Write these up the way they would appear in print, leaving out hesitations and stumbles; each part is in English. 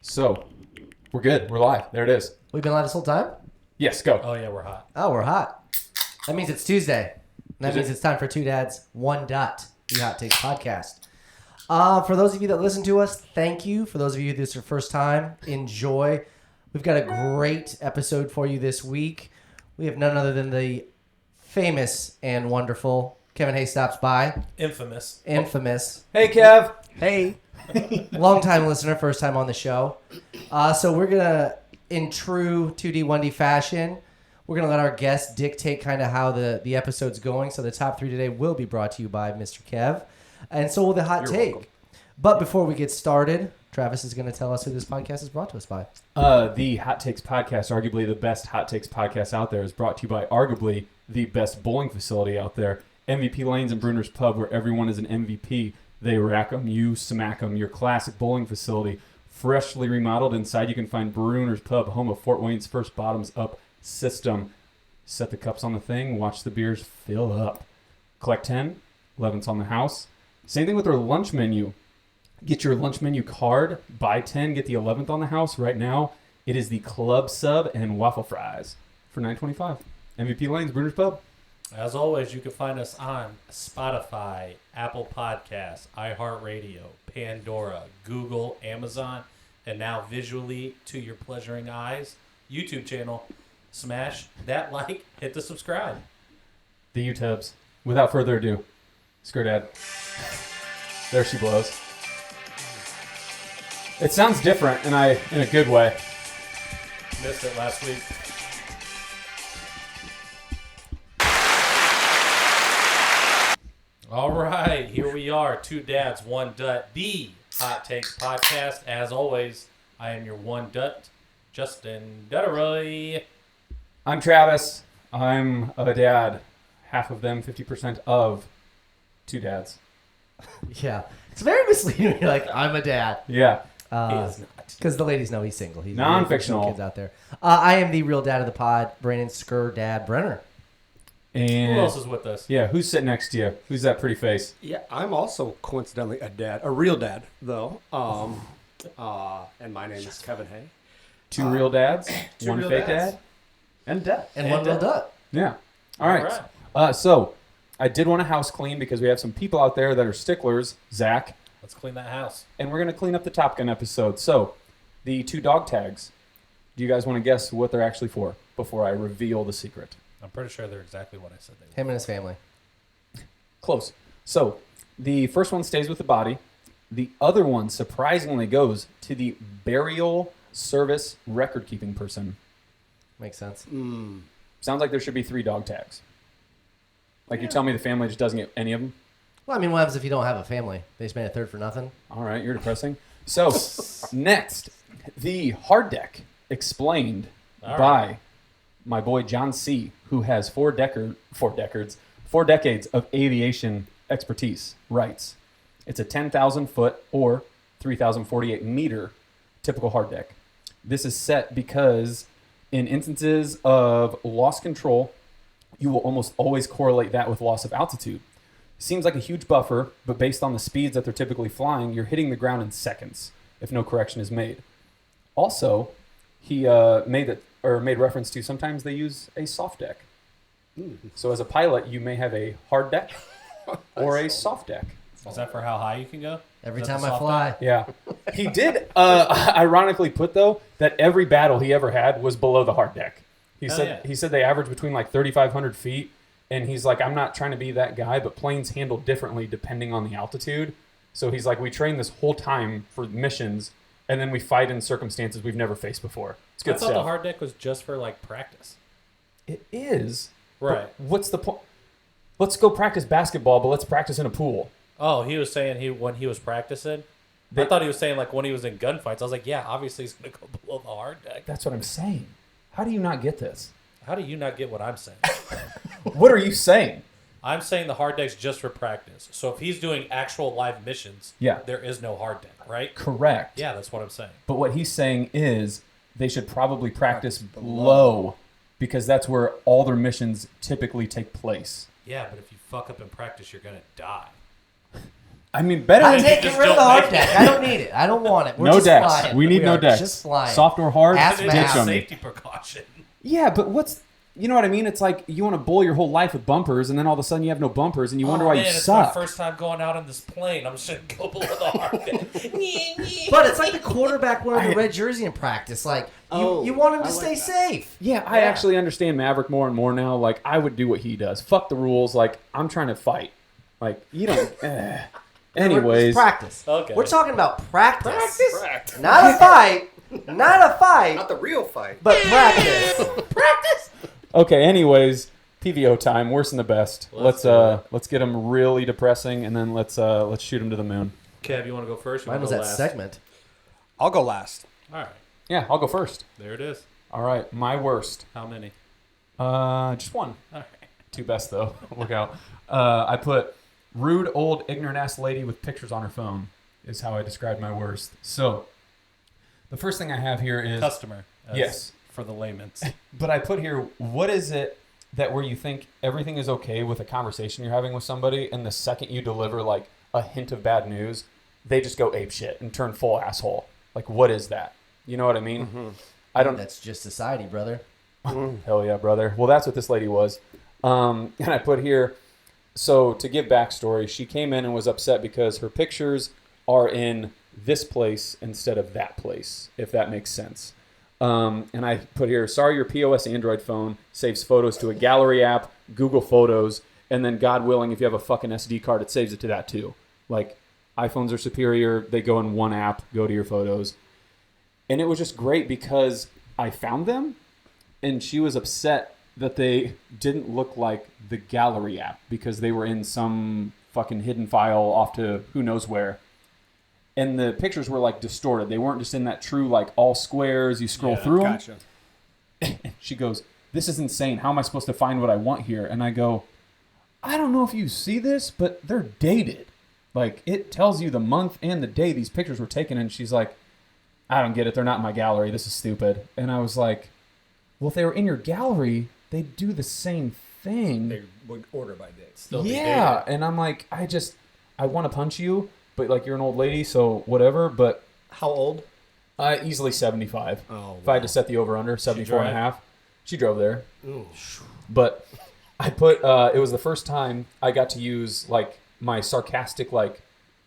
So, we're good. We're live. There it is. We've been live this whole time? Yes, go. Oh, yeah, we're hot. Oh, we're hot. That means it's Tuesday. That Is means it? it's time for Two Dads, One Dot, the Hot Takes podcast. For those of you that listen to us, thank you. For those of you this is your first time, enjoy. We've got a great episode for you this week. We have none other than the famous and wonderful Kevin Hay stops by. Infamous. Hey, Kev. Hey. Long-time listener, first time on the show. So we're going to, in true 2D, 1D fashion, we're going to let our guests dictate kind of how the episode's going. So the top three today will be brought to you by Mr. Kev. And so will the hot take. Welcome. But before we get started, Travis is going to tell us who this podcast is brought to us by. The Hot Takes podcast, arguably the best Hot Takes podcast out there, is brought to you by arguably the best bowling facility out there, MVP Lanes and Bruner's Pub, where everyone is an MVP. They rack 'em, you smack 'em. Your classic bowling facility, freshly remodeled. Inside, you can find Bruner's Pub, home of Fort Wayne's first bottoms-up system. Set the cups on the thing, watch the beers fill up. Collect 10, 11's on the house. Same thing with their lunch menu. Get your lunch menu card, buy 10, get the 11th on the house. Right now, it is the club sub and waffle fries for $9.25. MVP Lanes, Bruner's Pub. As always, you can find us on Spotify, Apple Podcasts, iHeartRadio, Pandora, Google, Amazon, and now visually to your pleasuring eyes, YouTube channel. Smash that like, hit the subscribe. The UTubs. Without further ado, Skirt Dad. There she blows. It sounds different, in a good way. Missed it last week. All right, here we are. Two Dads, One Dut, the Hot Takes podcast. As always, I am your One Dut, Justin Dutteroy. I'm Travis. I'm a dad. Half of them, 50% of two dads. Yeah. It's very misleading when you're like, I'm a dad. Yeah. He is not. Because the ladies know he's single. He's Non-fictional. Kids out there. I am the real dad of the pod, Brandon Skur Dad Brenner. And Who else is with us? yeah, who's sitting next to you? Who's that pretty face? Yeah, I'm also coincidentally a dad, a real dad though. And my name is Kevin Hay. Two real dads, two one real fake dads. dad, and dad. And one real dad. Yeah. All right. So I did want to house clean because we have some people out there that are sticklers, Zach, Let's clean that house. and we're going to clean up the Top Gun episode. So the two dog tags, do you guys want to guess what they're actually for before I reveal the secret? I'm pretty sure they're exactly what I said they were. Him and his family. Close. So the first one stays with the body. The other one surprisingly goes to the burial service record-keeping person. Makes sense. Sounds like there should be 3 dog tags. Like you tell me the family just doesn't get any of them? Well, I mean, what happens if you don't have a family? They just made a third for nothing? All right, you're depressing. So, next, the hard deck explained All by right. my boy John C., who has 4 decades of aviation expertise, writes, it's a 10,000 foot or 3,048 meter typical hard deck. This is set because in instances of lost control, you will almost always correlate that with loss of altitude. Seems like a huge buffer, but based on the speeds that they're typically flying, you're hitting the ground in seconds if no correction is made. Also, he made reference to sometimes they use a soft deck. So as a pilot, you may have a hard deck or a soft deck. Is that for how high you can go? Every Is that time the I soft fly. deck? Yeah. He did ironically put, though, that every battle he ever had was below the hard deck. He said they average between like 3,500 feet. And he's like, I'm not trying to be that guy, but planes handle differently depending on the altitude. So he's like, we train this whole time for missions, and then we fight in circumstances we've never faced before. It's good I thought stuff. the hard deck was just for like practice. It is. Right. But what's the point? Let's go practice basketball, but let's practice in a pool. Oh, he was saying when he was practicing. I thought he was saying like when he was in gunfights. I was like, yeah, obviously he's gonna go below the hard deck. That's what I'm saying. How do you not get this? How do you not get what I'm saying? What are you saying? I'm saying the hard deck's just for practice. So if he's doing actual live missions, Yeah. there is no hard deck, right? Correct. Yeah, that's what I'm saying. But what he's saying is they should probably practice below because that's where all their missions typically take place. Yeah, but if you fuck up in practice, you're gonna die. I mean, better I'm than taking just rid of don't the hard make it. deck. I don't need it. I don't want it. We're no just decks. flying. We need no are decks. Just flying. Soft or hard, Ass It's ditch a 'em. safety precaution. Yeah, but you know what I mean? It's like you want to bowl your whole life with bumpers, and then all of a sudden you have no bumpers, and you wonder why you It's suck. my first time going out on this plane. I'm just going to go below the hard deck. But it's like the quarterback wearing the red jersey in practice. Like you want him to stay safe. Yeah, I actually understand Maverick more and more now. Like, I would do what he does. Fuck the rules. Like, I'm trying to fight. Like, you don't. Anyways. It's practice. Okay. We're talking about practice. Practice. Not a fight. Not a fight. Not the real fight. But practice. Practice. Okay, anyways, PVO time. Worse than the best. Let's do Let's get them really depressing, and then let's shoot them to the moon. Kev, you want to go first? Or Mine you was wanna that go last? segment. I'll go last. All right. Yeah, I'll go first. There it is. All right, my worst. How many? Just one. All right. Two best though. Look out. I put rude old ignorant ass lady with pictures on her phone is how I described my worst. So the first thing I have here is Customer. as Yes. For the layman's. but I put here, what is it that where you think everything is okay with a conversation you're having with somebody, and the second you deliver like a hint of bad news, they just go ape shit and turn full asshole. Like, what is that? You know what I mean? Mm-hmm. I don't. That's just society, brother. Hell yeah, brother. Well, that's what this lady was. And I put here, so to give backstory, she came in and was upset because her pictures are in this place instead of that place, if that makes sense. And I put here, sorry, your POS Android phone saves photos to a gallery app, Google Photos, and then God willing, if you have a fucking SD card, it saves it to that too. Like, iPhones are superior. They go in one app, go to your photos. And it was just great because I found them, and she was upset that they didn't look like the gallery app because they were in some fucking hidden file off to who knows where. And the pictures were like distorted. They weren't just in that true like all squares. You scroll through them. Gotcha. She goes, "This is insane. How am I supposed to find what I want here?" And I go, "I don't know if you see this, but they're dated. Like, it tells you the month and the day these pictures were taken." And she's like, "I don't get it. They're not in my gallery. This is stupid." And I was like, "Well, if they were in your gallery, they'd do the same thing." They would order by date. Still be Yeah. dated. And I'm like, I want to punch you, but like, you're an old lady, so whatever. But How old? easily 75. Oh, If I had to set the over under, 74 and a drive? half. She drove there. Ooh. But I put, it was the first time I got to use like my sarcastic like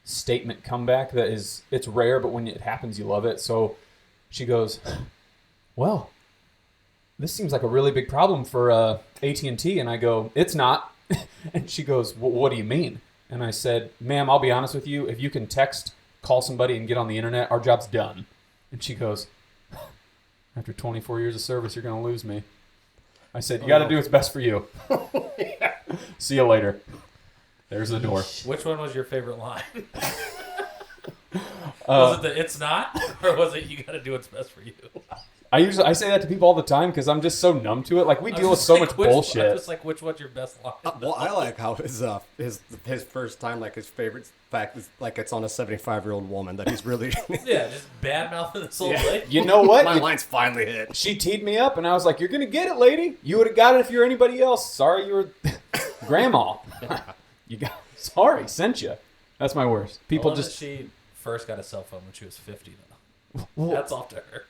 statement comeback that is, it's rare, but when it happens, you love it. So she goes, "Well, this seems like a really big problem for AT&T. And I go, "It's not." And she goes, "Well, what do you mean?" And I said, "Ma'am, I'll be honest with you. If you can text, call somebody, and get on the internet, our job's done." And she goes, "After 24 years of service, you're going to lose me." I said, "You got to do what's best for you." See you later. There's the door. Which one was your favorite line? Was it the "it's not," or was it "you got to do what's best for you"? I say that to people all the time because I'm just so numb to it. Like, we deal with so much I'm bullshit. just like, which one's your best line? Well, I like how his first time, like his favorite fact is like it's on a 75-year-old woman that he's really. Yeah, just bad mouthing this old lady. You know what? My line's finally hit. She teed me up, and I was like, "You're gonna get it, lady. You would have got it if you were anybody else. Sorry, you were grandma. You got sorry, sent you." That's my worst. People just She first got a cell phone when she was 50, though. well, That's off to her.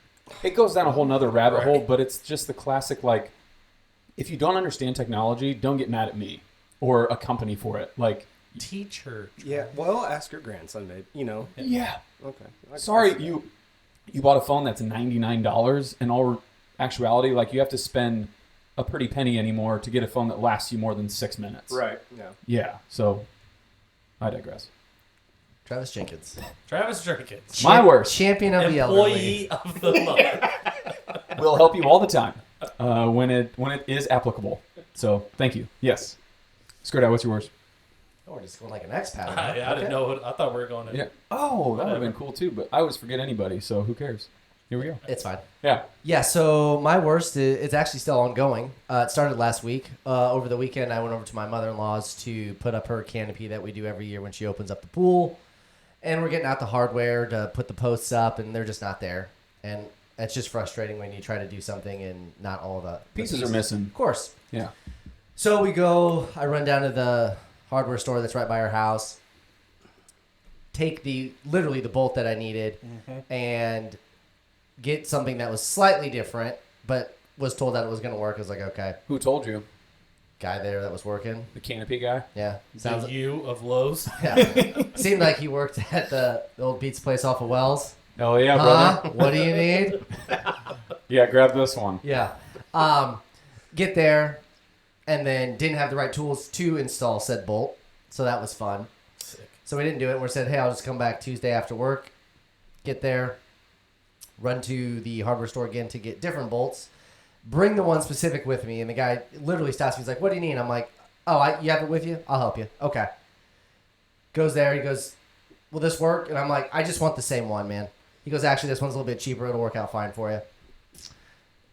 it goes down a whole nother rabbit Right. hole, but it's just the classic like, if you don't understand technology, don't get mad at me or a company for it. Like, Teach her. Yeah. Well, ask your grandson, maybe. You know. yeah. Okay. Sorry, you bought a phone that's $99. In all actuality, like, you have to spend a pretty penny anymore to get a phone that lasts you more than 6 minutes. Right. Yeah. Yeah. So, I digress. Travis Jenkins. Travis Jerkins. My worst. Champion of the elderly. Employee of the month. Will help you all the time when it is applicable. So, thank you. Yes. Skirt out. What's your worst? Oh, we're just going like an expat. I didn't know. I thought we were going to. Yeah. Oh, that would have been cool too. But I always forget anybody. So who cares? Here we go. It's fine. Yeah. Yeah, so my worst, it's actually still ongoing. It started last week. Over the weekend, I went over to my mother-in-law's to put up her canopy that we do every year when she opens up the pool. And we're getting out the hardware to put the posts up, and they're just not there. And it's just frustrating when you try to do something and not all the Pieces are missing. Of course. Yeah. So we go, I run down to the hardware store that's right by our house. take literally the bolt that I needed and get something that was slightly different, but was told that it was going to work. I was like, okay. Who told you? Guy there that was working. The canopy guy? Yeah. The you of Lowe's. Yeah. Seemed like he worked at the old pizza place off of Wells. Oh, yeah, brother. What do you need? Yeah, grab this one. Yeah. Get there, and then didn't have the right tools to install said bolt, so that was fun. Sick. So we didn't do it. We said, hey, I'll just come back Tuesday after work. Get there, run to the hardware store again to get different bolts. Bring the one specific with me, and the guy literally stops me. He's like, what do you need? I'm like, oh, you have it with you? I'll help you. Okay. Goes there. He goes, will this work? And I'm like, I just want the same one, man. He goes, actually, this one's a little bit cheaper. It'll work out fine for you.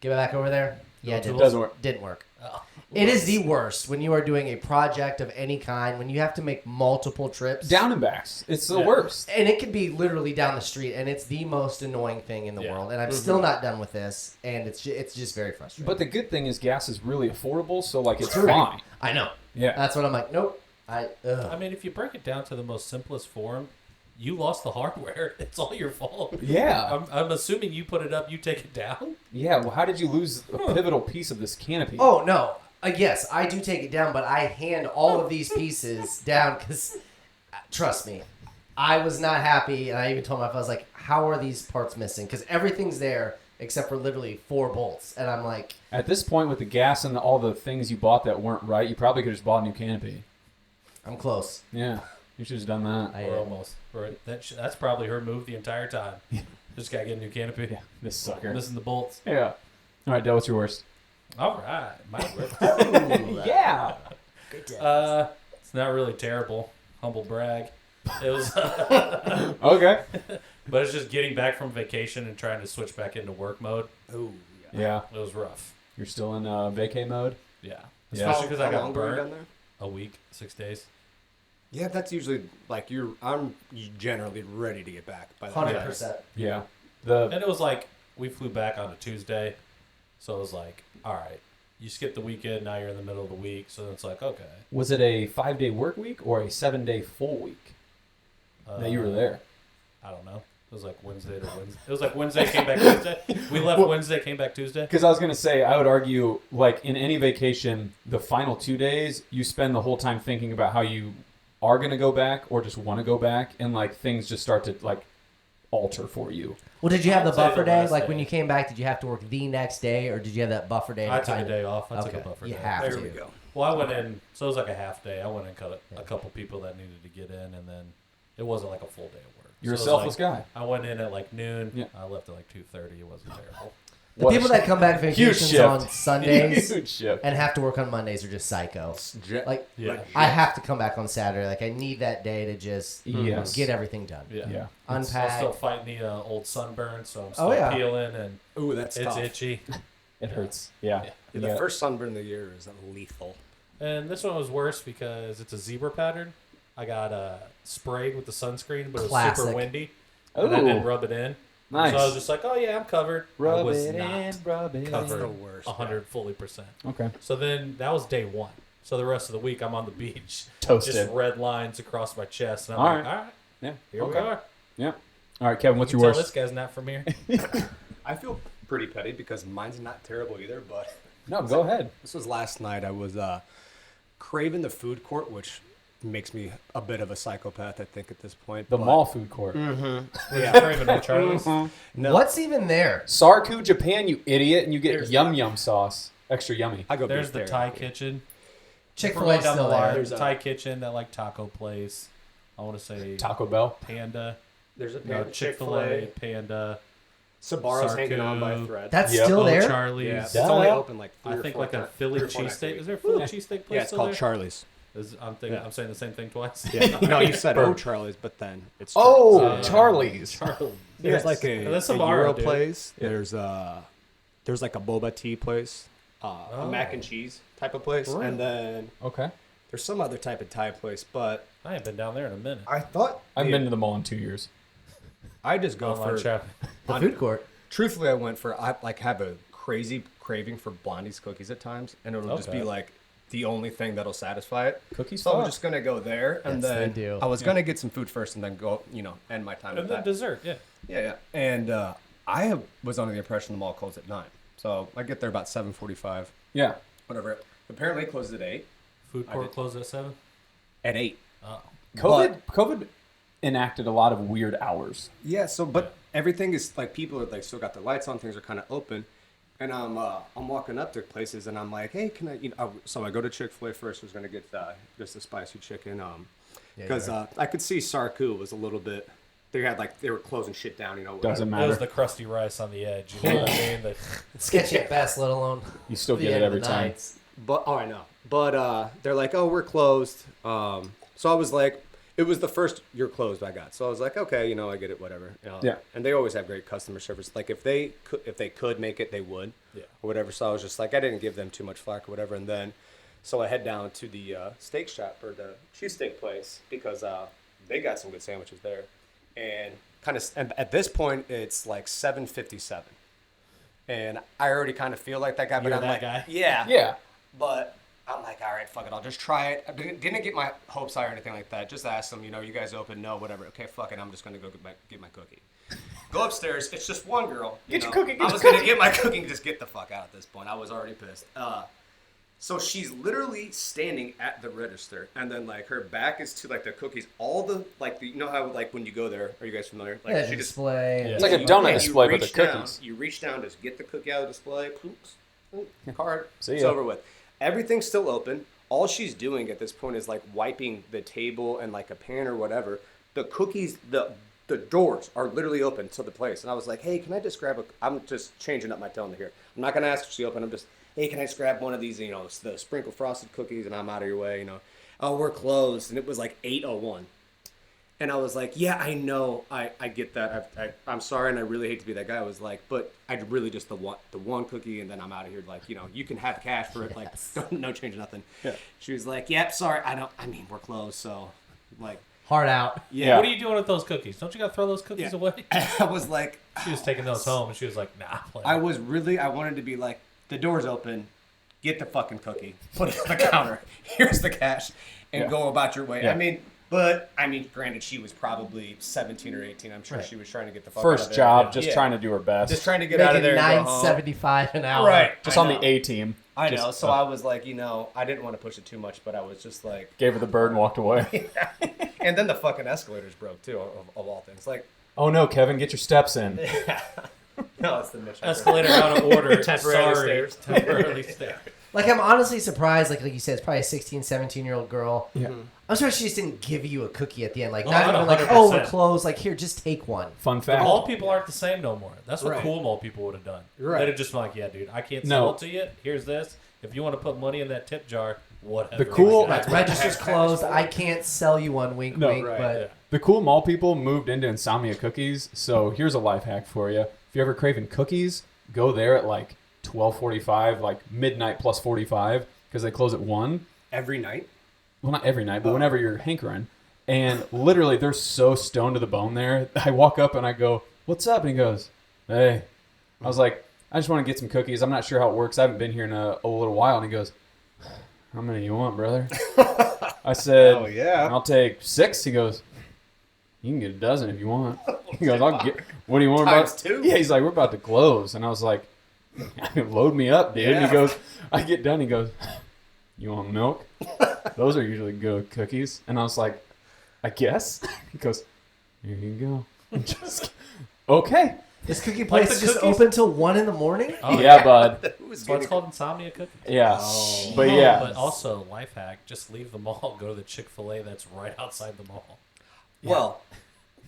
Give it back over there. Yeah, it Doesn't work. Didn't work. Oh. It is the worst when you are doing a project of any kind, when you have to make multiple trips. Down and backs. It's the Yeah. worst. And it could be literally down the street, and it's the most annoying thing in the Yeah. world. And I'm still not done with this, and it's just very frustrating. But the good thing is gas is really affordable, so, like, it's True. fine. I know. Yeah. That's what I'm like, nope. I mean, if you break it down to the most simplest form, you lost the hardware. It's all your fault. Yeah. I'm assuming you put it up, you take it down. Yeah, well, how did you lose a pivotal piece of this canopy? Oh, no. Yes, I do take it down, but I hand all of these pieces down because, trust me, I was not happy. And I even told my wife, I was like, how are these parts missing? Because everything's there except for literally 4 bolts. And I'm like, At this point, with the gas and all the things you bought that weren't right, you probably could have just bought a new canopy. I'm close. Yeah, you should have done that. Or almost. Or that's probably her move the entire time. Just got to get a new canopy. Yeah, this sucker. Missing the bolts. Yeah. All right, Dale, what's your worst? All right. My worst. Yeah. It's not really terrible. Humble brag. It was, Okay. but it's just getting back from vacation and trying to switch back into work mode. Oh, Yeah. It was rough. You're still in vacay mode? Yeah. Yeah. Especially because I got long were you down burnt there? a week, 6 days. Yeah, that's usually like I'm generally ready to get back by that time. 100%. Yeah. And it was like, we flew back on a Tuesday. So it was like, all right, you skipped the weekend, now you're in the middle of the week. So it's like, okay. Was it a 5-day work week or a 7-day full week that you were there? I don't know. It was like Wednesday to Wednesday. It was like Wednesday, came back Tuesday. We left Wednesday, came back Tuesday. Because I was going to say, I would argue, like, in any vacation, the final 2 days, you spend the whole time thinking about how you are going to go back or just want to go back. And, like, things just start to, like, alter for you. Well, did you have the I'd say buffer the day? last Like day. when you came back, did you have to work the next day, or did you have that buffer day? I to took a kind day off. I took Okay, a buffer you day. have There to. we go. Well, I went in, so it was like a half day. I went and cut a couple people that needed to get in, and then it wasn't like a full day of work. You're So a it was selfless like, guy. I went in at like noon. Yeah. I left at like 2:30. It wasn't terrible. The What a people that come back Huge vacations shift. on Sundays Huge shift. and have to work on Mondays are just psycho. Like, Yeah. I have to come back on Saturday. Like, I need that day to just Yes. get everything done. Yeah. Yeah. I'm Unpack. still fighting the old sunburn, so I'm still Oh, yeah. peeling, and Ooh, that's it's tough. itchy. It hurts. Yeah. Yeah, the first sunburn of the year is lethal. And this one was worse because it's a zebra pattern. I got sprayed with the sunscreen, but it was Classic. super windy, and I Ooh. didn't rub it in. Nice. So I was just like, oh yeah, I'm covered. I Rub was it not in, rub it covered. That's the worst. 100 fully percent. Okay. So then that was day one. So the rest of the week I'm on the beach, Toasted. just red lines across my chest, and I'm All like, right. all right, Yeah. here okay. we are. Yeah. All right, Kevin, what's You your tell worst? this guy's not from here. I feel pretty petty because mine's not terrible either, but No, go ahead. this was last night. I was craving the food court, which makes me a bit of a psychopath, I think, at this point. The but- mall food court. Yeah, Craven and Charlie's. No, What's even there? Sarku, Japan, you idiot, and you get There's yum yum sauce. Extra yummy. I go There's the beef Thai teriyaki. kitchen. Chick-fil-A Right down still the line. there. There's a- Thai kitchen, that like taco place. I want to say Taco Bell. Panda. There's a No, Chick-fil-A, Panda. Sabaro's hanging on by a Sarku. thread. That's Yep. still Oh, there? Charlie's. Yeah, it's Duh. only open like 3 I or think 4 like a times- Philly 3 or 4 nights a cheesesteak. week. Is there a Philly cheesesteak place Yeah, it's still called there? Charlie's. I'm thinking. Yeah. I'm saying the same thing twice. Yeah. No, you said Burp. oh Charlie's, but then it's Oh, Charlie's. Charlie's. Charlie. There's like a That's a Sbarro, Euro dude. place. There's like a boba tea place, a Oh. mac and cheese type of place, Really? and then Okay. there's some other type of Thai place. But I ain't been down there in a minute. I thought I've been to the mall in 2 years. I just go Online for. shopping. The food court. Truthfully, I went for I like have a crazy craving for Blondie's cookies at times, and it'll just be Okay. like the only thing that'll satisfy it. Cookies So I'm fuck. just gonna go there, and Yes, then they do. I was gonna get some food first, and then go, end my time And with then that. dessert, yeah. Yeah. And was under the impression the mall closed at 9, so I get there about 7:45, Yeah. whatever. Apparently, it closed at 8. Food court closed at 7. At 8. Oh, COVID enacted a lot of weird hours. Yeah. So, but everything is like people are like still got their lights on. Things are kind of open. And I'm walking up to places, and I'm like, hey, can I, so I go to Chick-fil-A first. I was gonna get just a spicy chicken, because I could see Sarku was a little bit. They were closing shit down, Doesn't that was matter. the crusty rice on the edge. You know what I mean? It's sketchy at best, let alone You still the get it end of every the time. night. But I know. But they're like, oh, we're closed. So I was like, it was the first you're closed I got. So I was like, okay, I get it, whatever. Yeah. And they always have great customer service. Like if they could make it, they would. Yeah. Or whatever. So I was just like, I didn't give them too much flack or whatever. And then, so I head down to the steak shop or the cheesesteak place because they got some good sandwiches there. And at this point, it's like 7:57. And I already kind of feel like that guy, but You're I'm that like, guy? yeah. Yeah. But I'm like, all right, fuck it. I'll just try it. I didn't get my hopes high or anything like that. Just ask them, you guys open? No, whatever. Okay, fuck it. I'm just going to go get my cookie. Go upstairs. It's just one girl. Get your cookie, get I your was going to cookie. get my cookie and just get the fuck out at this point. I was already pissed. So she's literally standing at the register, and then like her back is to like the cookies. All the like, how like when you go there, are you guys familiar? Like Yeah, she just display. It's like a donut you display, but the reach down- cookies. You reach down to get the cookie out of the display. Oops. Card. See It's ya. over with. Everything's still open. All she's doing at this point is like wiping the table and like a pan or whatever. The cookies, the doors are literally open to the place. And I was like, hey, can I just grab I'm just changing up my tone here. I'm not going to ask if she opened. I'm just, hey, can I just grab one of these, the sprinkle frosted cookies, and I'm out of your way, Oh, we're closed. And it was like 8:01. And I was like, yeah, I know. I get that. I'm sorry, and I really hate to be that guy. I was like, but I really just the one cookie, and then I'm out of here. Like, you can have cash for it. Like, no change, nothing. Yeah. She was like, yep, sorry. We're closed. So, like, Hard out. Yeah. What are you doing with those cookies? Don't you got to throw those cookies Yeah. away? I was like, She was taking those home, and she was like, nah. I wanted to be like, the door's open. Get the fucking cookie. Put it on the counter. Here's the cash. And Yeah. go about your way. Yeah. Granted, she was probably 17 or 18. I'm sure Right. she was trying to get the fuck out of First there. job, just Yeah. trying to do her best. Just trying to get out of Making there. And go home. $9.75 an hour. Right. Just I on know. the A team. I Just, know. So I was like, I didn't want to push it too much, but I was just like, gave her the bird and walked away. and then the fucking escalators broke too, of all things. Like, Oh no, Kevin, get your steps in. no, it's the mission. Escalator out of order. Temporarily Sorry. stairs. Temporarily stairs. Like, I'm honestly surprised, like you said, it's probably a 16, 17-year-old girl. Yeah. I'm surprised she just didn't give you a cookie at the end. Like, Oh, not no, even like, oh, we're 100%. closed. Like, here, just take one. Fun fact. Mall people aren't the same no more. That's what Right. cool mall people would have done. Right. They'd have just been like, yeah, dude, I can't No. sell it to you. Here's this. If you want to put money in that tip jar, whatever. The cool- Right, register's closed. I can't sell you one. Wink, No, wink. right, But Yeah. The cool mall people moved into Insomnia Cookies, so here's a life hack for you. If you're ever craving cookies, go there at like 12:45, like midnight plus 45, because they close at 1. Every night. Well, not every night, but whenever you're hankering. And literally, they're so stoned to the bone there. I walk up and I go, "What's up?" And he goes, "Hey." I was like, "I just want to get some cookies. I'm not sure how it works. I haven't been here in a little while." And he goes, "How many you want, brother?" I said, Oh, yeah. I'll take 6. He goes, "You can get a dozen if you want." He goes, "I'll get. What do you want?" Times about? 2? Yeah, he's like, "We're about to close," and I was like, "Load me up, dude." Yeah. He goes, I get done. He goes, "You want milk?" Those are usually good cookies, and I was like, "I guess." He goes, "Here you go." And just okay. this cookie Like place the is just cookies? open till 1 in the morning? Oh, Yeah, bud. That's why it's called Insomnia Cookies. Yeah, Oh. but yeah, But also, life hack, just leave the mall, go to the Chick-fil-A that's right outside the mall. Well,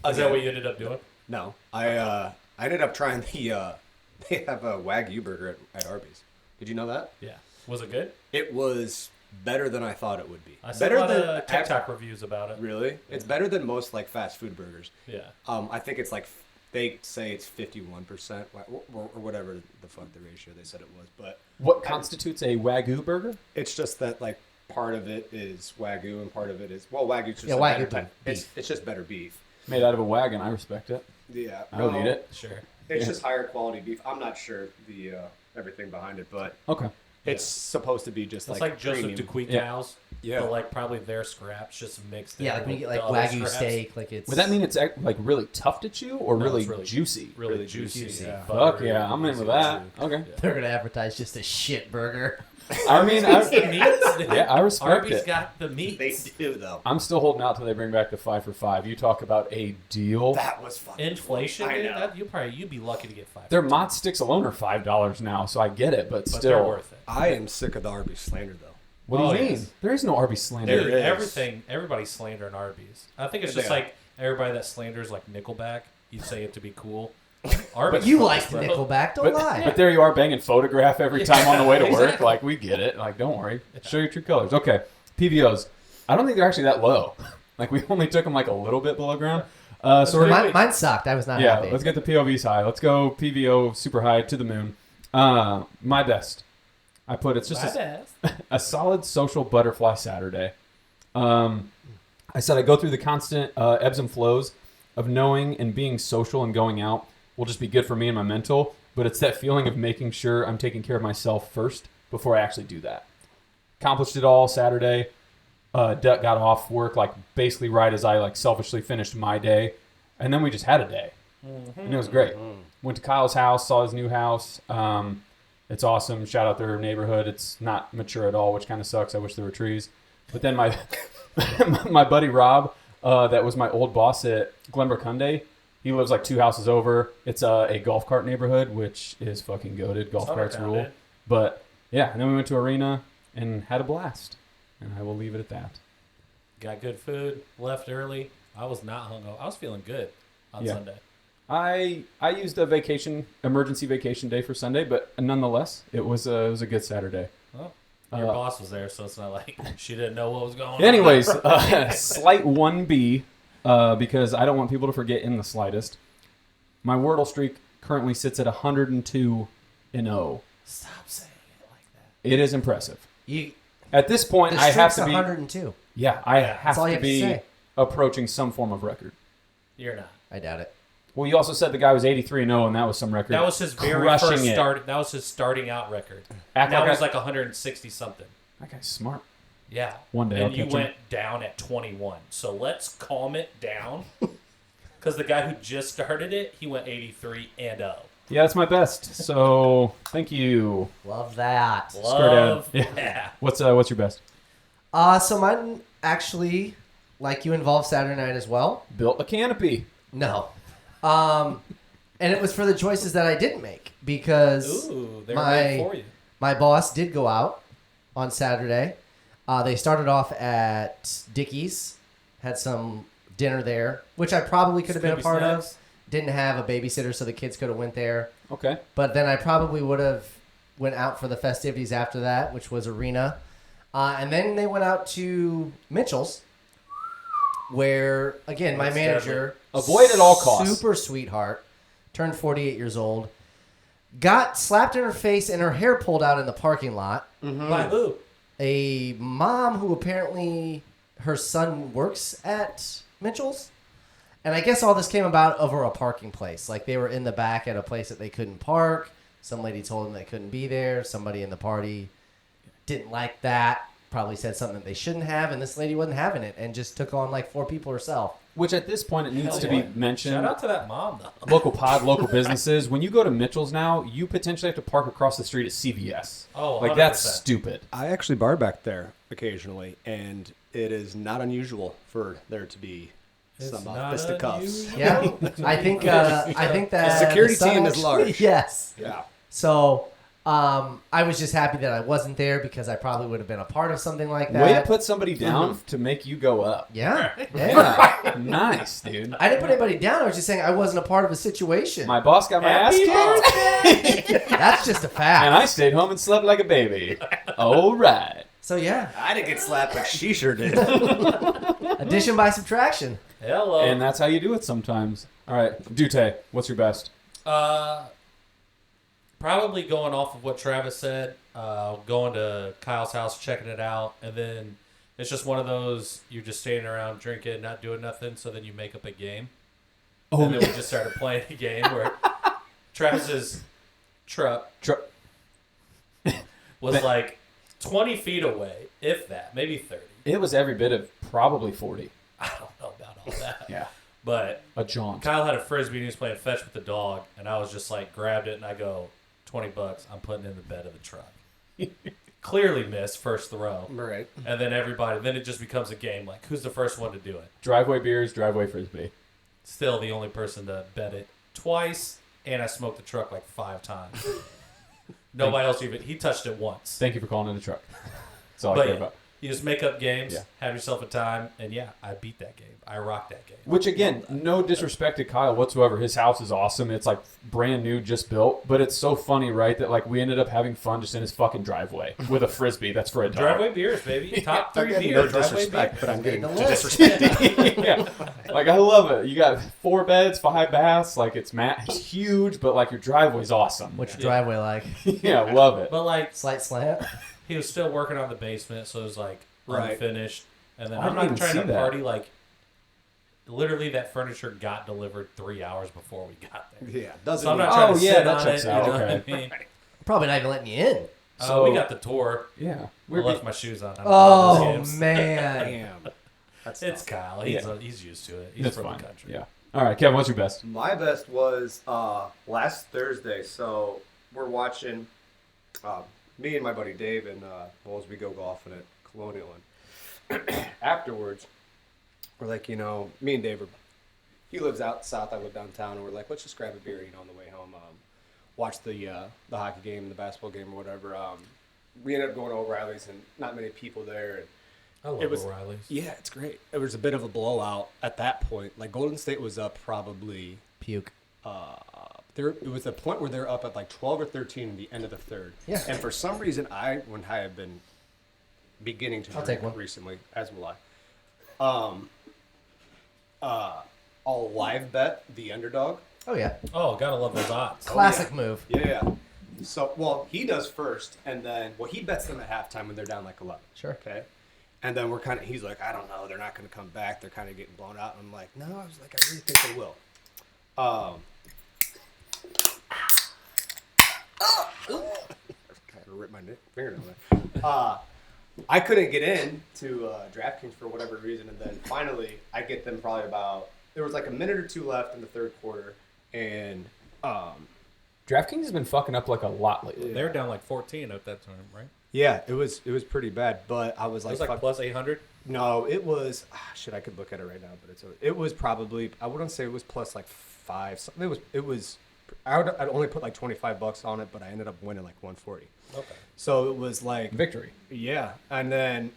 Is that what you ended up doing? No, I ended up trying they have a Wagyu burger at Arby's. Did you know that? Yeah. Was it good? It was better than I thought it would be. I saw better a lot than of TikTok reviews about it. Really? It's better than most like fast food burgers. Yeah. I think it's like they say it's 51% or whatever the fuck the ratio they said it was, but what constitutes a Wagyu burger? it's just that like part of it is Wagyu and part of it is Wagyu's just Yeah, a Wagyu better type. beef. It's just better beef. Made out of a wagon. I respect it. Yeah, I would eat it. Sure. It's Yeah. just higher quality beef. I'm not sure the everything behind it, but Okay. It's supposed to be just It's like like Joseph premium. DeQuick Yeah. cows, Yeah. but like probably their scraps just mixed in. Yeah, like when you get like with the other Wagyu scraps. steak, like it's. Would that mean it's like really tough to chew or No, really, it's really- juicy? Really juicy. juicy. Yeah. Fuck Buttery, yeah, I'm in easy with to that. chew. Okay. Yeah. They're gonna advertise just a shit burger. I mean, It's the meats, dude. yeah, I respect Arby's it. got the meats. They do though. I'm still holding out till they bring back the 5 for $5. You talk about a deal. That was fucking Inflation, I dude, know. you'd be lucky to get 5. Their Mott sticks alone are $5 now, so I get it, but but still. they're worth it. I am sick of the Arby's slander though. What do you Oh, mean? yes. There is no Arby's slander. Dude, There is. everybody's slandering Arby's. I think it's They just are. like everybody that slanders like Nickelback. You say it to be cool. But Arby's you fucking like the bro. Nickelback, don't But, lie. but there you are banging photograph every time on the way to work. Exactly. Like, we get it. Like, don't worry. Show your true colors. Okay. PVOs. I don't think they're actually that low. Like, we only took them like a little bit below ground. So we're Mine sucked. I was not yeah, happy. let's get the POVs high. Let's go PVO super high to the moon. My best. I put it's just My best. a solid social butterfly Saturday. I said I go through the constant ebbs and flows of knowing and being social and going out will just be good for me and my mental, but it's that feeling of making sure I'm taking care of myself first before I actually do that. Accomplished it all Saturday. Duck got off work like basically right as I like selfishly finished my day, and then we just had a day, and it was great. Went to Kyle's house, saw his new house. It's awesome. Shout out their neighborhood. It's not mature at all, which kind of sucks. I wish there were trees. But then my my buddy Rob, that was my old boss at Glenbrook Hyundai. He lives like 2 houses over. It's a golf cart neighborhood, which is fucking goated. Golf carts Summertown, rule. dude. But yeah, and then we went to Arena and had a blast. And I will leave it at that. Got good food. Left early. I was not hungover. I was feeling good on Yeah. Sunday. I used a emergency vacation day for Sunday, but nonetheless, it was a good Saturday. Well, your boss was there, so it's not like she didn't know what was going on. Anyways, slight 1B, because I don't want people to forget in the slightest. My Wordle streak currently sits at 102-0. Stop saying it like that. It is impressive. You, At this point, the I have streak's to be. 102. Yeah, I Yeah. have all you to have to be say. approaching some form of record. You're not. I doubt it. Well, you also said the guy was 83-0, and that was some record. That was his very Crushing first it. start. That was his starting out record. Act Now like he's I- like 160 something. That guy's smart. Yeah. One day And I'll you catch him. went down at 21. So let's calm it down. Because the guy who just started it, he went 83-0. Yeah, that's my best. So thank you. Love that. Love Yeah. that. What's your best? So mine actually, like you, involved Saturday night as well. Built a canopy. No. And it was for the choices that I didn't make because Ooh, they were my made for you. my boss did go out on Saturday. They started off at Dickie's, had some dinner there, which I probably could have been a Scooby part snacks. of. Didn't have a babysitter, so the kids could have went there. Okay. But then I probably would have went out for the festivities after that, which was Arena. And then they went out to Mitchell's, where, again, my That's manager... Avoid at all costs. Super sweetheart. Turned 48 years old. Got slapped in her face and her hair pulled out in the parking lot. By who? A mom who apparently her son works at Mitchell's. And I guess all this came about over a parking place. Like they were in the back at a place that they couldn't park. Some lady told them they couldn't be there. Somebody in the party didn't like that. Probably said something that they shouldn't have. And this lady wasn't having it and just took on like 4 people herself. Which at this point it needs Hell to yeah. be mentioned. Shout out to that mom, though. Local businesses. When you go to Mitchell's now, you potentially have to park across the street at CVS. Oh, like that's 100%. stupid. I actually bar back there occasionally, and it is not unusual for there to be It's some not fisticuffs. unusual. Yeah, I think that The security son team is large. Yes. Yeah. So I was just happy that I wasn't there because I probably would have been a part of something like that. Way to put somebody down to make you go up. Yeah. Yeah. Nice, dude. I didn't put anybody down. I was just saying I wasn't a part of a situation. My boss got my ass Happy kicked, That's just a fact. and I stayed home and slept like a baby. All right. So yeah, I didn't get slapped, but she sure did. addition by subtraction. Hello. And that's how you do it sometimes. All right, Dute, what's your best? Probably going off of what Travis said, going to Kyle's house, checking it out, and then it's just one of those, you're just standing around drinking, not doing nothing, so then you make up a game. Oh, And then we just started playing a game where Travis's truck, was like 20 feet away, if that, maybe 30. It was every bit of probably 40. I don't know about all that. Yeah. But A jaunt. Kyle had a Frisbee and he was playing fetch with the dog, and I was just like, grabbed it, and I go, $20, I'm putting it in the bed of the truck. Clearly missed first throw. Right. And then then it just becomes a game. Like, who's the first one to do it? Driveway beers, driveway Frisbee. Still the only person to bet it twice, and I smoked the truck like 5 times. Nobody else even, he touched it once. Thank you for calling it a truck. That's all I But care yeah, about. you just make up games, Yeah. have yourself a time, and yeah, I beat that game. I rocked that game. Which, again, no disrespect to Kyle whatsoever. His house is awesome. It's, like, brand new, just built. But it's so funny, right, that, like, we ended up having fun just in his fucking driveway with a Frisbee. That's for a dog. Driveway beers, baby. Top 3 Again, beers. no driveway disrespect, beers. but I'm getting the to list. disrespect. Yeah. Like, I love it. You got 4 beds, 5 baths. Like, it's huge, but, like, your driveway's awesome. What's your driveway like? Yeah, love it. But, like, Slight slant? he was still working on the basement, so it was, like, Right. unfinished. And then I I'm didn't not even trying see to that. party, like, literally that furniture got delivered 3 hours before we got there. Yeah. Doesn't So I'm not mean- trying Oh, to yeah, sit that on checks it. out. You know Okay. what I mean? Probably not even letting you in. So we got the tour. Yeah. I left my shoes on. I don't know Oh, those games. man. Damn. That's It's tough. Kyle. He's used to it. He's That's from fine. the country. Yeah. All right, Kevin, what's your best? My best was last Thursday. So we're watching me and my buddy Dave and as we go golfing at Colonial, and afterwards we're like, me and Dave he lives out south, I live downtown, and we're like, let's just grab a beer, on the way home, watch the hockey game, the basketball game, or whatever. We ended up going to O'Reilly's, and not many people there. And I love It was- O'Reilly's. yeah, it's great. It was a bit of a blowout at that point. Like Golden State was up probably. Puke. It was a point where they're up at like 12 or 13 in the end of the third. Yeah. And for some reason, when I have been beginning to I'll drink take one. recently, as will I. I'll live bet the underdog. Oh, yeah. Oh, gotta love those odds. Classic move. Yeah. So, he does first, and then, he bets them at halftime when they're down like 11. Sure. Okay. And then he's like, I don't know, they're not going to come back. They're kind of getting blown out. And I'm like, no, I was like, I really think they will. Kind of ripped my fingernail there. I couldn't get in to DraftKings for whatever reason, and then finally I get them probably there was like a minute or two left in the third quarter, and DraftKings has been fucking up like a lot lately. They were down like 14 at that time, right? yeah, it was pretty bad. But I was It like, was like fuck- plus 800. no, it was shit. I could look at it right now, but it was probably, I wouldn't say it was plus like 5. Something. It was. I'd only put like $25 on it, but I ended up winning like 140. Okay. So it was like Victory. yeah, and then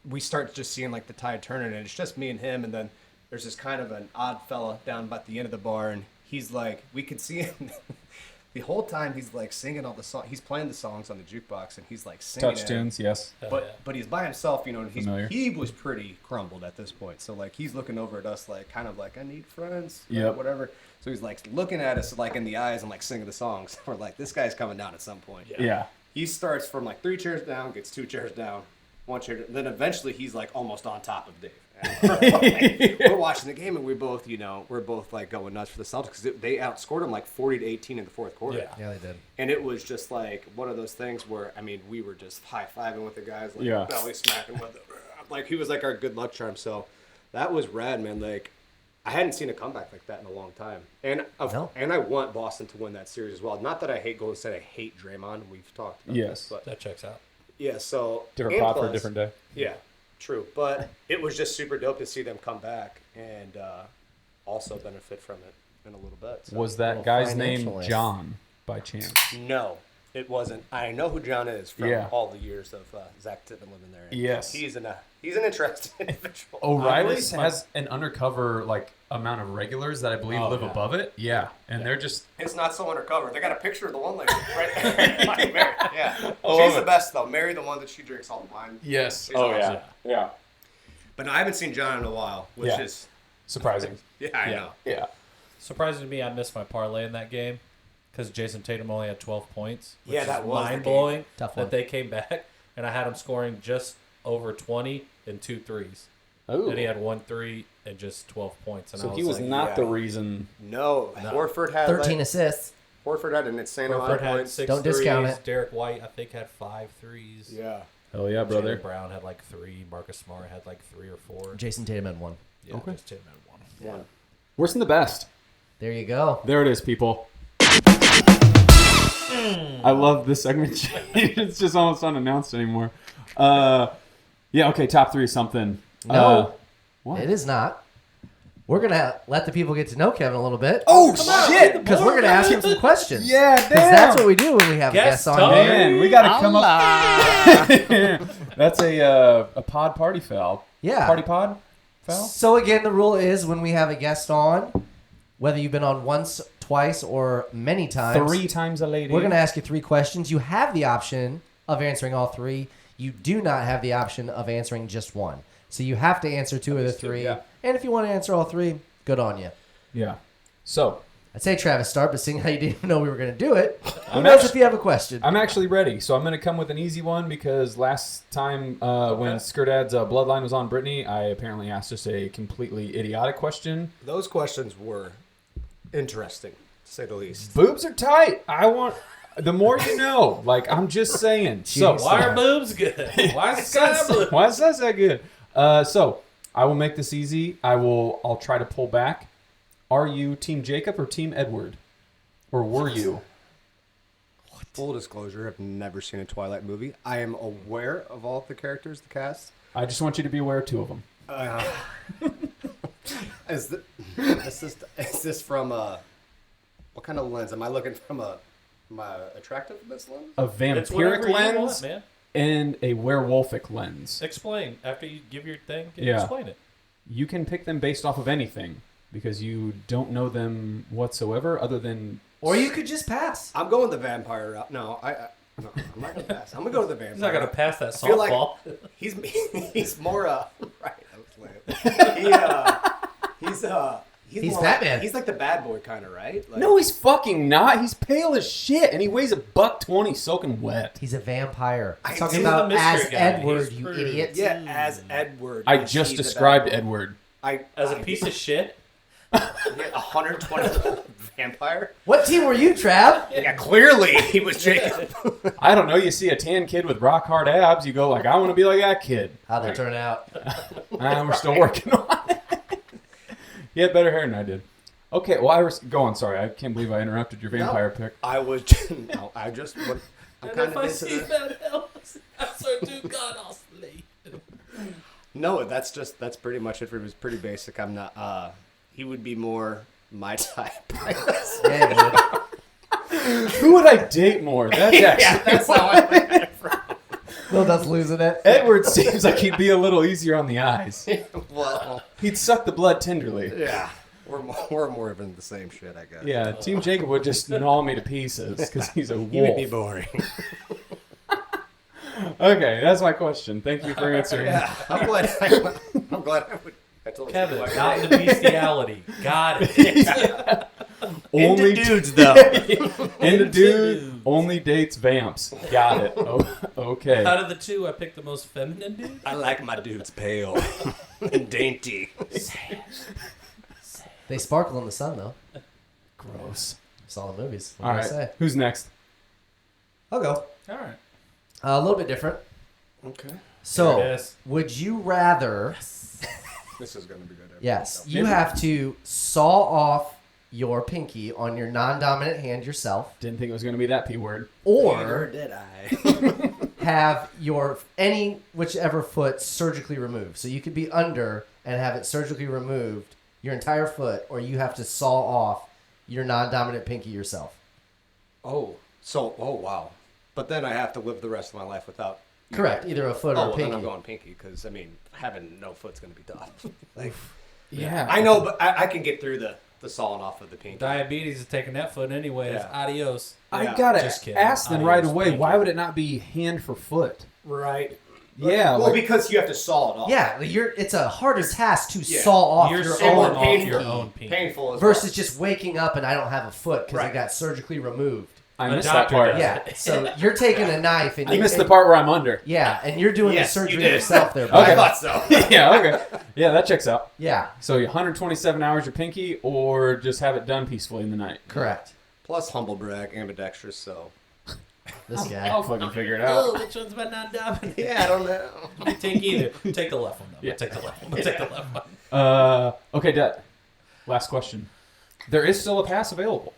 we start just seeing like the tide turning, and it's just me and him, and then there's this kind of an odd fella down by the end of the bar, and he's like, we could see him the whole time. He's like singing all the songs. He's playing the songs on the jukebox, and he's like singing Touch it. tunes, yes. Hell But yeah. but he's by himself, and Familiar. he was pretty crumbled at this point. So like he's looking over at us like kind of like, I need friends, Yep. whatever. So he's like looking at us like in the eyes and like singing the songs. We're like, this guy's coming down at some point. Yeah. He starts from like 3 chairs down, gets 2 chairs down, 1 chair. Then eventually he's like almost on top of Dave. And we're watching the game, and we're both like going nuts for the Celtics because they outscored them like 40-18 in the fourth quarter. Yeah. Yeah, they did. And it was just like one of those things where, I mean, we were just high-fiving with the guys, like Yeah. belly smacking with it. Like he was like our good luck charm. So that was rad, man. Like I hadn't seen a comeback like that in a long time. And No. and I want Boston to win that series as well. Not that I hate Golden State. I hate Draymond. We've talked about Yes. this. But That checks out. yeah, so Different and pot for a plus- different day. Yeah, true. But it was just super dope to see them come back and also benefit from it in a little bit. So. Was that Little guy's name financialist. John by chance? No, it wasn't. I know who John is from Yeah. all the years of Zach Tippin living there. Yes. He's an interesting individual. O'Reilly's my- has an undercover like amount of regulars that I believe Oh, live yeah. above it. Yeah, and they're just It's not so undercover. They got a picture of the one lady right there. Like Mary. Yeah. love She's the it. best, though. Mary, the one that she drinks all the wine. yes. She's Oh awesome. yeah, yeah. But no, I haven't seen John in a while, which Yeah. is, Surprising. yeah, I Yeah. know. Yeah. Surprising to me, I missed my parlay in that game because Jason Tatum only had 12 points. Which Yeah, that is was the mind blowing Tough that one. they came back, and I had him scoring just over 20 and 2 threes. Oh. And he had 1 3 and just 12 points. And So I he was like, not yeah. the reason. No, No. Horford had 13 like, assists. Horford had an insane amount Horford of had points. 6 Don't threes. discount it. Derek White, I think, had 5 threes. Yeah. Hell yeah, brother. Jaylen Brown had like 3. Marcus Smart had like 3 or 4. Jason Tatum had 1. Yeah, Okay. just Tatum had 1. One. Worse than the best. There you go. There it is, people. I love this segment. It's just almost unannounced anymore. Yeah, okay, top 3 is something. No, what? it is not. We're going to let the people get to know Kevin a little bit. Oh, shit! Because we're going to ask him some questions. Yeah, Because damn. that's what we do when we have Guest guests on star. here. Man, we got to come up. That's a pod party foul. Yeah. Party pod foul? So again, the rule is when we have a guest on, whether you've been on once, twice, or many times, 3 times a lady. we're going to ask you 3 questions. You have the option of answering all 3. You do not have the option of answering just one. So you have to answer 2 of the 3. yeah. And if you want to answer all 3, good on you. Yeah. So, I'd say Travis start, but seeing how you didn't even know we were going to do it, who I'm knows actu- if you have a question? I'm actually ready. So I'm going to come with an easy one because last time when Skrdad's bloodline was on Brittany, I apparently asked just a completely idiotic question. Those questions were interesting, to say the least. Boobs are tight. I want... The more you know. Like, I'm just saying. So, Why are boobs good? Why is sky blue? why is that so good? So, I will make this easy. I'll try to pull back. Are you Team Jacob or Team Edward? Or were you? Full disclosure, I've never seen a Twilight movie. I am aware of all of the characters, the cast. I just want you to be aware of 2 of them. Is this from what kind of lens? Am I looking from my attractiveness lens? A It's whatever vampiric you lens want, man. and a werewolfic lens. Explain. After you give your thing, Yeah. explain it. You can pick them based off of anything because you don't know them whatsoever other than... Or you could just pass. I'm going the vampire route. No, no, I'm not gonna pass. I'm gonna go to the vampire. He's not going to route. pass that I feel like softball. he's more right. That was lame. He's more Batman. He's like the bad boy kind of, right? Like, No, he's fucking not. He's pale as shit, and he weighs $120 soaking wet. He's a vampire. I'm I talking do. about He's the as mystery guy. Edward, He's you pretty. idiot. yeah, as Edward. I is just he the described bad boy? Edward. As a piece of shit. 120 vampire. What team were you, Trav? Yeah, clearly he was Jacob. I don't know. You see a tan kid with rock hard abs, you go like, I want to be like that kid. How'd they turn out? We're still working on it. He had better hair than I did. Okay, well, go on. Sorry, I can't believe I interrupted your vampire pick. I was no. I just. I'm And kind if of I into see the. that else, I swear to God, I'll sleep. No, that's pretty much it for him. It was pretty basic. I'm not. He would be more my type. I guess. Yeah, dude. Who would I date more? That's actually... That's how I look at it. Lil Duff's losing it. Edward seems like he'd be a little easier on the eyes. Well, He'd suck the blood tenderly. yeah. We're more of in the same shit, I guess. Yeah, Team Jacob would just gnaw me to pieces because he's a wolf. He would be boring. Okay, that's my question. Thank you for answering. Yeah, I'm glad I would. I told you Kevin, like, not into bestiality. Got it. Only dudes though. And the dude only dates vamps. Got it. Oh, okay. Out of the 2, I picked the most feminine dude. I like my dudes pale and dainty. They sparkle in the sun, though. Gross. Solid movies. What All can I right. say? Who's next? I'll go. All right. A little bit different. Okay. So, There it is. would you rather... This is gonna be good. Yes. You have to saw off your pinky on your non-dominant hand yourself, Didn't think it was going to be that P word. or did I? have your whichever foot surgically removed. So you could be under and have it surgically removed, your entire foot, or you have to saw off your non-dominant pinky yourself. Oh wow. But then I have to live the rest of my life without. Correct. Either a foot or Oh, a well, then I'm pinky. going pinky because I mean having no foot's gonna be tough. Like Yeah. I know, but I can get through the sawing off of the pinky. Diabetes is taking that foot anyways. Yeah. Adios. I Yeah, got just to kidding. ask them Adios, right away, thank why you. would it not be hand for foot? Right. Yeah. Well, like- because you have to saw it off. Yeah, it's a harder task to Yeah. saw off You're your sawing own off pinky your own pinky. Painful as versus just waking up and I don't have a foot because Right. it got surgically removed. I A missed that doctor part. does. Yeah, so you're taking a knife and I you missed the part where I'm under. Yeah, and you're doing Yes, the you surgery did. yourself there. Okay. Bud. I thought so. Yeah, okay. Yeah, that checks out. Yeah, So 127 hours your pinky or just have it done peacefully in the night? correct. Plus humble brag, ambidextrous, so. This guy. I'll fucking figure it Oh, out. which one's my non-dominant? Yeah, I don't know. You take either. Take the left one, though. Yeah. Take the left one. Take the left one. Okay, Dad. Last question. There is still a pass available.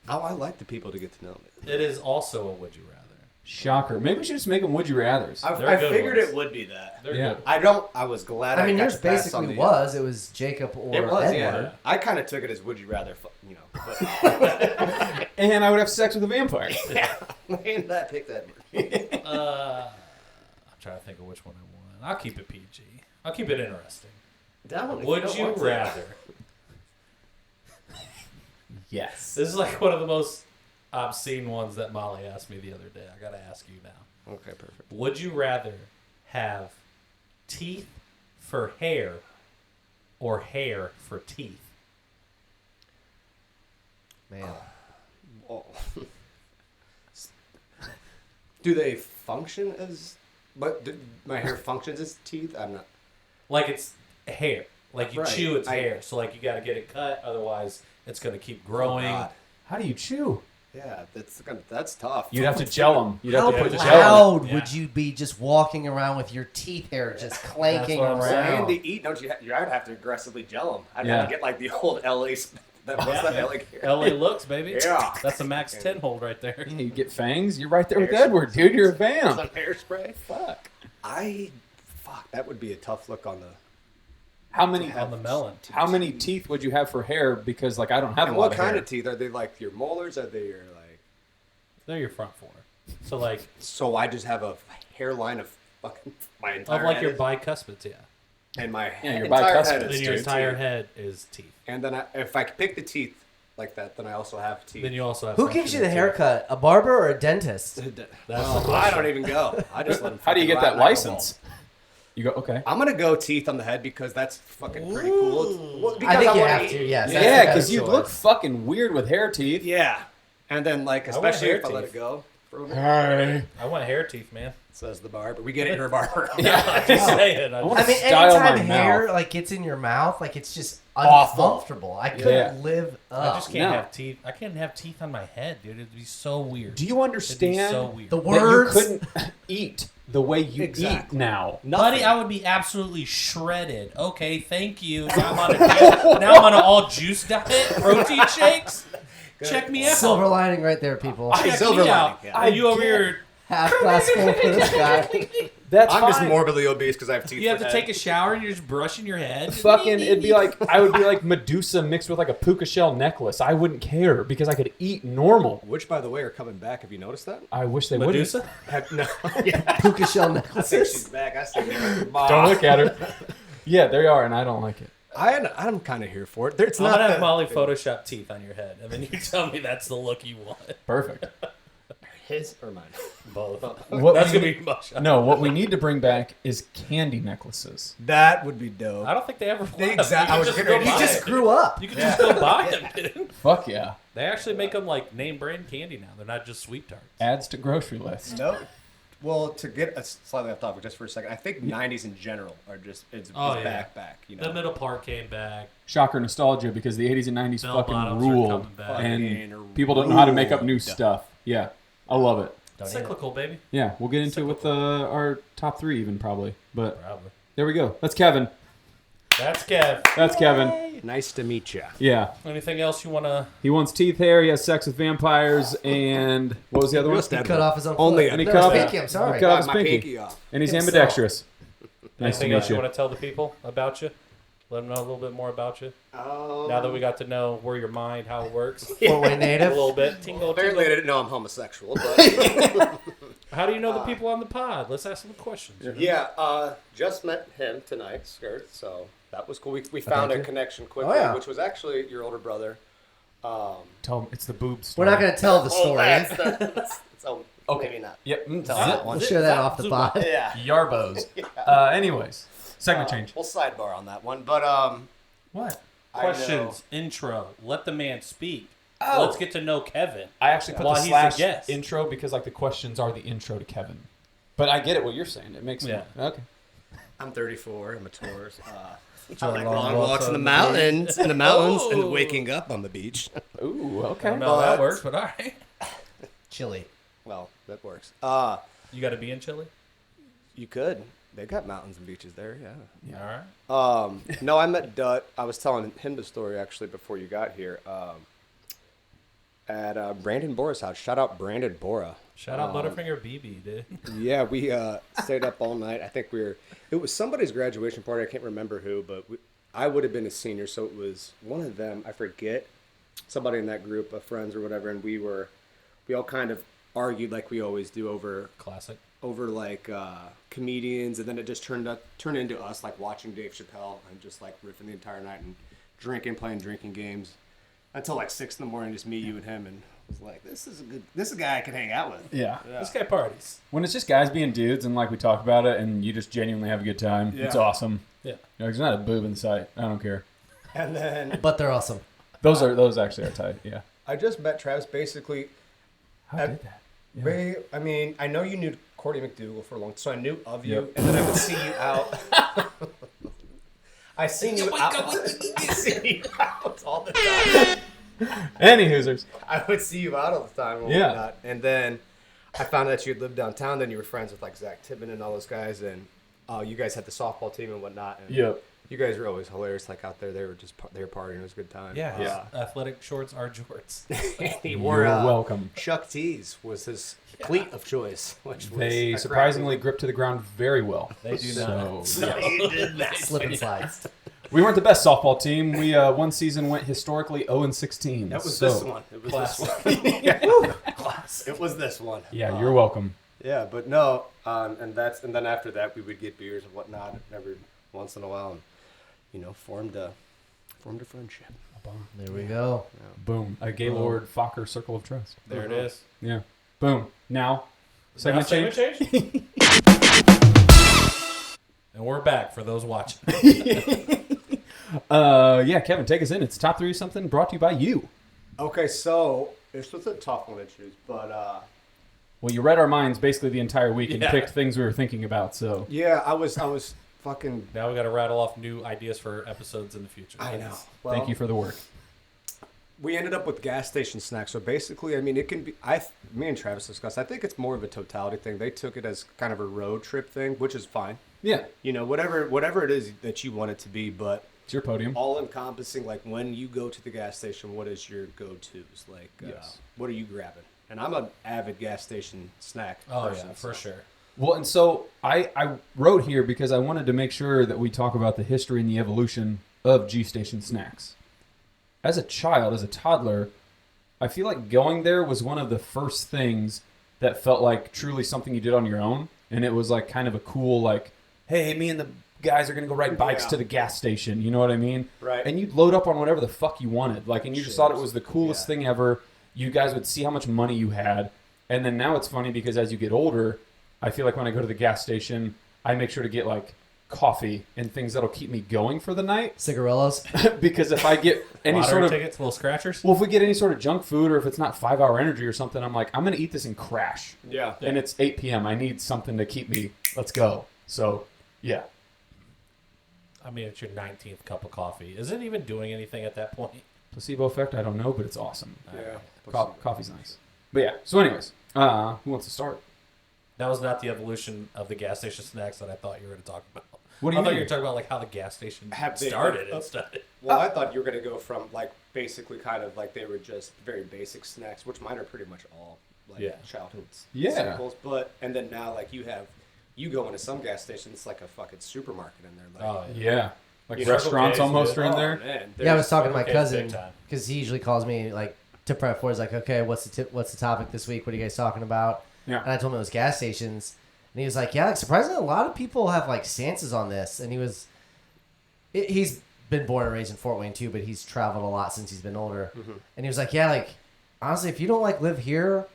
Oh, I like the people to get to know me. It is also a would you rather. Shocker. Maybe we should just make them would you rathers. They're I good figured ones. it would be that. They're Yeah. good. I was glad I mean, got yours to pass on basically the- was. It was Jacob or It was, Edward. yeah. I kind of took it as would you rather, But, And I would have sex with a vampire. yeah. And I picked Edward. I'm trying to think of which one I want. I'll keep it PG. I'll keep it interesting. Would you rather? Yes. This is like one of the most obscene ones that Molly asked me the other day. I got to ask you now. Okay, perfect. Would you rather have teeth for hair or hair for teeth? Man. Oh. Do they function as? But my hair functions as teeth? I'm not. Like it's hair. Like you Right. chew its hair. So like you got to get it cut. Otherwise, it's going to keep growing. Oh, God. How do you chew? Yeah, that's tough. You'd have to gel them. You'd How have to put gel loud Yeah. would you be just walking around with your teeth hair just clanking what I'm saying. around? And to eat, don't you? I'd have to aggressively gel them. I'd Yeah. have to get like the old LA. What's that LA? LA looks, baby. Yeah. That's a max 10 hold right there. Yeah, you get fangs. You're right there with Hairspray. Edward, dude. You're a Some vamp. hairspray. Fuck. Fuck. That would be a tough look on the. How many? On the melon. How many teeth would you have for hair? Because like I don't have And a lot what of kind hair. of teeth are they? Like your molars? Are they your like? They're your front four. So like, So I just have a hairline of fucking my of entire like head your is- bicuspids, yeah. and my Yeah, your entire bicuspid. head Then is your just entire teeth. head is teeth. And then if I pick the teeth like that, then I also have teeth. Then you also have. Who gives you the functioning teeth. haircut? A barber or a dentist? That's the Well, I question. don't even go. I just let them. How do you fucking get that rot like a license? You go okay. I'm gonna go teeth on the head because that's fucking pretty cool. Well, I because think you wanna have eat- to, yes. That's Yeah, the because better you choice. look fucking weird with hair teeth. Yeah, and then like I want especially hair if I let teeth. it go for a bit, Hey. I want hair teeth, man. says the barber. We get it in her barber. I'm just saying. I want I mean, Style anytime my hair mouth. like gets in your mouth, like it's just Awful. uncomfortable. I couldn't Yeah. live up. I just can't No. have teeth. I can't have teeth on my head, dude. It'd be so weird. Do you It'd be understand so weird. The that words. you couldn't eat the way you Exactly. eat now? Buddy, I would be absolutely shredded. Okay, thank you. Now I'm on an all juice diet, protein shakes. Check me out. Silver lining right there, people. Check Silver me out. lining, yeah. And you over get- here, Half glass full for this guy. That's I'm fine. just morbidly obese because I have teeth. you have for to head. take a shower and you're just brushing your head. Fucking, it'd be like I would be like Medusa mixed with like a puka shell necklace. I wouldn't care because I could eat normal. Which, by the way, are coming back. Have you noticed that? I wish they Medusa? No. Yeah, Puka shell I think she's necklaces. back. I see her. wouldn't. Don't look at her. Yeah, they are, and I don't like it. I'm kind of here for it. It's I'm not gonna have the- Molly Photoshop teeth on your head, and then you tell me that's the look you want. Perfect. his or mine. Both. What That's we gonna need- be much. No, what we need to bring back is candy necklaces. That would be dope. I don't think they ever. They left. exact- You I can was just getting go ready to buy He just it. grew up. You can just go buy them, dude. Fuck yeah. They actually make them like name brand candy now. They're not just sweet tarts. Adds to grocery list. No. Well, to get us slightly off topic just for a second, I think 90s in general are just it's Oh, yeah. back. You know, The middle part came back. Shocker nostalgia because the 80s and 90s Bell fucking bottoms are ruled. coming back. And Fucking people don't know how to make up new ruled. stuff. Yeah. I love it. Cyclical, baby. Yeah, we'll get into it with our top three even probably. But Probably. there we go. That's Kevin. That's Kev. That's Kevin. Nice to meet you. Yeah. Anything else you want to? He wants teeth hair. He has sex with vampires. And what was the other one? He cut off his own Only foot. a- And he No, cut off his pinky, I'm sorry. He cut off his my pinky. pinky off. And he's Himself. ambidextrous. Nice to Anything meet else you you. want to tell the people about you? Let them know a little bit more about you. Now that we got to know where your mind, how it works, Fort-Wayne a native. little bit. Tingle, Apparently, I tingle. didn't know I'm homosexual, but How do you know the people on the pod? Let's ask them questions. you know? yeah, just met him tonight, Skirt. So that was cool. We found thank a you. connection quickly, Oh, yeah. which was actually your older brother. Tell him it's the boob We're story. not going to tell the story. So Okay. maybe not. Yep. Tell that We'll one. share that off the pod. Yeah. Yarbos. Anyways, segment change. We'll sidebar on that one, but What? I know. Questions, intro. Let the man speak. Oh. Let's get to know Kevin. I actually put While the he's a slash guest. intro because like the questions are the intro to Kevin. But I get it what you're saying. It makes Yeah. okay. I'm 34, I'm a Taurus. I like long long walks walks in on the the mountains, Oh. and waking up on the beach. Ooh, I okay. don't know how that But- works, but all right. Chili. Well, that works. You got to be in Chile? You could. They got mountains and beaches there, yeah. All right. No, I met Dut. I was telling him the story actually before you got here. At Brandon Bora's house. Shout out Brandon Bora. Shout out Butterfinger BB, dude. Yeah, we stayed up all night. I think it was somebody's graduation party. I can't remember who, but I would have been a senior, so it was one of them. I forget. Somebody in that group of friends or whatever, and we all kind of argued like we always do over Classic. like comedians, and then it just turned into us like watching Dave Chappelle and just like riffing the entire night and playing drinking games until like 6 a.m. Just me, you, and him, and was like, this is a guy I can hang out with. Yeah. This guy parties. When it's just guys being dudes and like we talk about it and you just genuinely have a good time, it's Yeah. awesome. Yeah. There's not a boob in sight. I don't care. And then But they're awesome. Those actually are tight. Yeah. I just met Travis basically. How At- did that? Yeah. Ray, I mean, I know you knew Courtney McDougal for a long time, so I knew of you, Yep. and then I would see you out. I seen you out. I seen you out all the time. Any Hoosers. I would see you out all the time and Yeah. whatnot. And then I found out you had lived downtown. Then you were friends with like Zach Tippman and all those guys, and you guys had the softball team and whatnot. And Yep. You guys were always hilarious. Like out there, they were partying. It was a good time. Yeah. Yeah. Athletic shorts are jorts. He wore You're welcome. Chuck T's was his cleat of choice, which was They a surprisingly grip to the ground very well. They do not. So, yeah. You did that. Slip and slides. We weren't the best softball team. We one season went historically 0-16. That was so, this one. It was this one. Class. It was this one. Yeah, you're welcome. Yeah, but no, and then after that we would get beers and whatnot every once in a while, and formed a friendship. There we go. Boom. A Gaylord Fokker circle of trust. There it is. Yeah. Boom. Now, segment Now, change. change. And we're back for those watching. Yeah, Kevin, take us in. It's top 3 something brought to you by you. Okay, so this was a tough one to choose, but Well, you read our minds basically the entire week and Yeah. picked things we were thinking about. So yeah, I was fucking. Now we got to rattle off new ideas for episodes in the future. I know. thank you for the work. We ended up with gas station snacks. So basically, I mean, it can be. Me and Travis discussed. I think it's more of a totality thing. They took it as kind of a road trip thing, which is fine. Yeah, Whatever it is that you want it to be, but it's your podium. all encompassing. Like when you go to the gas station, what is your go-tos? Like, Yes. what are you grabbing? And I'm an avid gas station snack Oh, person. yeah, for so- sure. Well, and so I wrote here because I wanted to make sure that we talk about the history and the evolution of G Station snacks. As a child, as a toddler, I feel like going there was one of the first things that felt like truly something you did on your own. And it was like kind of a cool, like, hey, me and the guys are going to go ride bikes Yeah. to the gas station. You know what I mean? Right. And you'd load up on whatever the fuck you wanted. Like, and you just thought it was the coolest Yeah. thing ever. You guys would see how much money you had. And then now it's funny because as you get older, I feel like when I go to the gas station, I make sure to get like coffee and things that'll keep me going for the night. Cigarillos. Because if I get any Lottery sort of tickets, little scratchers. well, if we get any sort of junk food or if it's not 5 Hour Energy or something, I'm like, I'm gonna eat this and crash. Yeah. And it's 8 p.m. I need something to keep me. Let's go. So yeah, I mean, it's your 19th cup of coffee. Is it even doing anything at that point? placebo effect. I don't know, but it's awesome. Yeah. Coffee's nice. But yeah. So, anyways, who wants to start? That was not the evolution of the gas station snacks that I thought you were going to talk about. What do you I thought mean? you were talking about like how the gas station Have they- started and stuff. Well, I thought you were going to go from like basically kind of like they were just very basic snacks, which mine are pretty much all like Yeah. childhood Yeah. staples. But and then now like you go into some gas stations, it's like a fucking supermarket in there. Like, Oh, yeah. Yeah, like You know, restaurants okay, almost yeah. are in oh, there. man, Yeah, I was talking to my okay, cousin big time. because he usually calls me like to prep for. He's like, "Okay, what's the topic this week? What are you guys talking about?" Yeah. And I told him it was gas stations, and he was like, "Yeah, like, surprisingly, a lot of people have like stances on this." And he's been born and raised in Fort Wayne too, but he's traveled a lot since he's been older. Mm-hmm. And he was like, "Yeah, like honestly, if you don't like live here,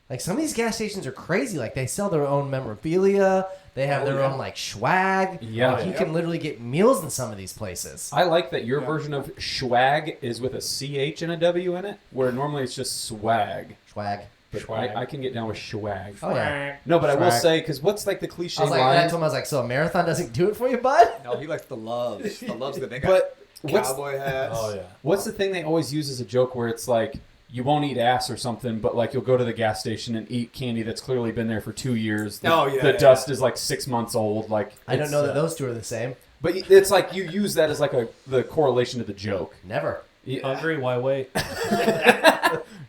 like some of these gas stations are crazy. Like they sell their own memorabilia, they have Oh, their yeah. own like swag. Yeah. Like, you can literally get meals in some of these places." I like that your version of swag is with a CH and a W in it, where normally it's just swag. Swag. But Swag. I can get down with swag. Oh yeah. No, but I will Swag. say, because what's like the cliche I was like, and I line? told him, I was like, so a marathon doesn't do it for you, bud? No, he likes the loves. The loves that they got. But what's Cowboy hats. Oh yeah. what's the thing they always use as a joke where it's like you won't eat ass or something, but like you'll go to the gas station and eat candy that's clearly been there for 2 years. Oh, yeah, The yeah. dust is like 6 months old. Like I don't it's, know that those two are the same. But it's like you use that as like the correlation to the joke. Never. Yeah. Hungry? Why wait?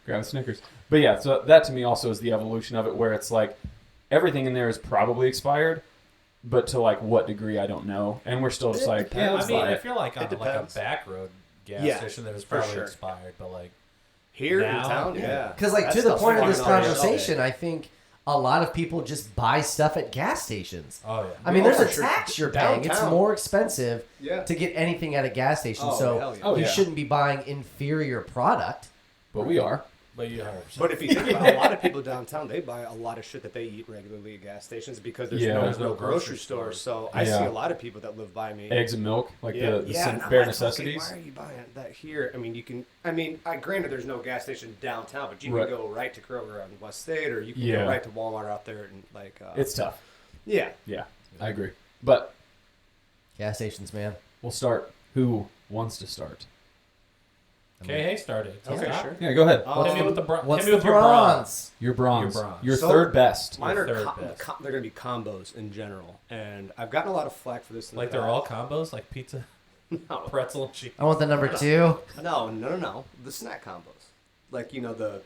Grab a Snickers. But yeah, so that to me also is the evolution of it, where it's like everything in there is probably expired, but to like what degree I don't know, and we're still just like, yeah, I let's mean, buy if it. you're like on It like a depends. back road gas Yeah, station, that is for probably sure. expired. But like Here Now, in town, yeah. yeah. Because, like, That to the stuff's point of fucking this already conversation, out I think a lot of people just buy stuff at gas stations. oh yeah. I mean, Oh, there's a for sure. tax you're paying. It's Downtown. more expensive Yeah. to get anything at a gas station. Oh, So hell yeah. Oh, you yeah. shouldn't be buying inferior product. But we are. But you 100%. But if you think about it, a lot of people downtown, they buy a lot of shit that they eat regularly at gas stations because there's, Yeah. no, There's no grocery grocery store. stores. So I Yeah. see a lot of people that live by me. Eggs and milk, like the and I'm bare like, necessities. "Fucking, why are you buying that here? I mean, you can. I mean, granted, there's no gas station downtown, but you Right. can go right to Kroger on West State, or you can Yeah. go right to Walmart out there, and like. It's tough. yeah. Yeah, I agree. But Gas stations, man. we'll start. Who wants to start? Okay, hey, started. Okay, Stop. sure. Yeah, go ahead. Hit me with the bron- What's hit me the with your bronze. bronze? Your bronze. Your bronze. Your So- third best. Mine are Third best. they're gonna be combos in general, and I've gotten a lot of flack for this. In the Like they're past. all combos, like pizza, no, pretzel, and cheese. I want the number 2. no, the snack combos, like the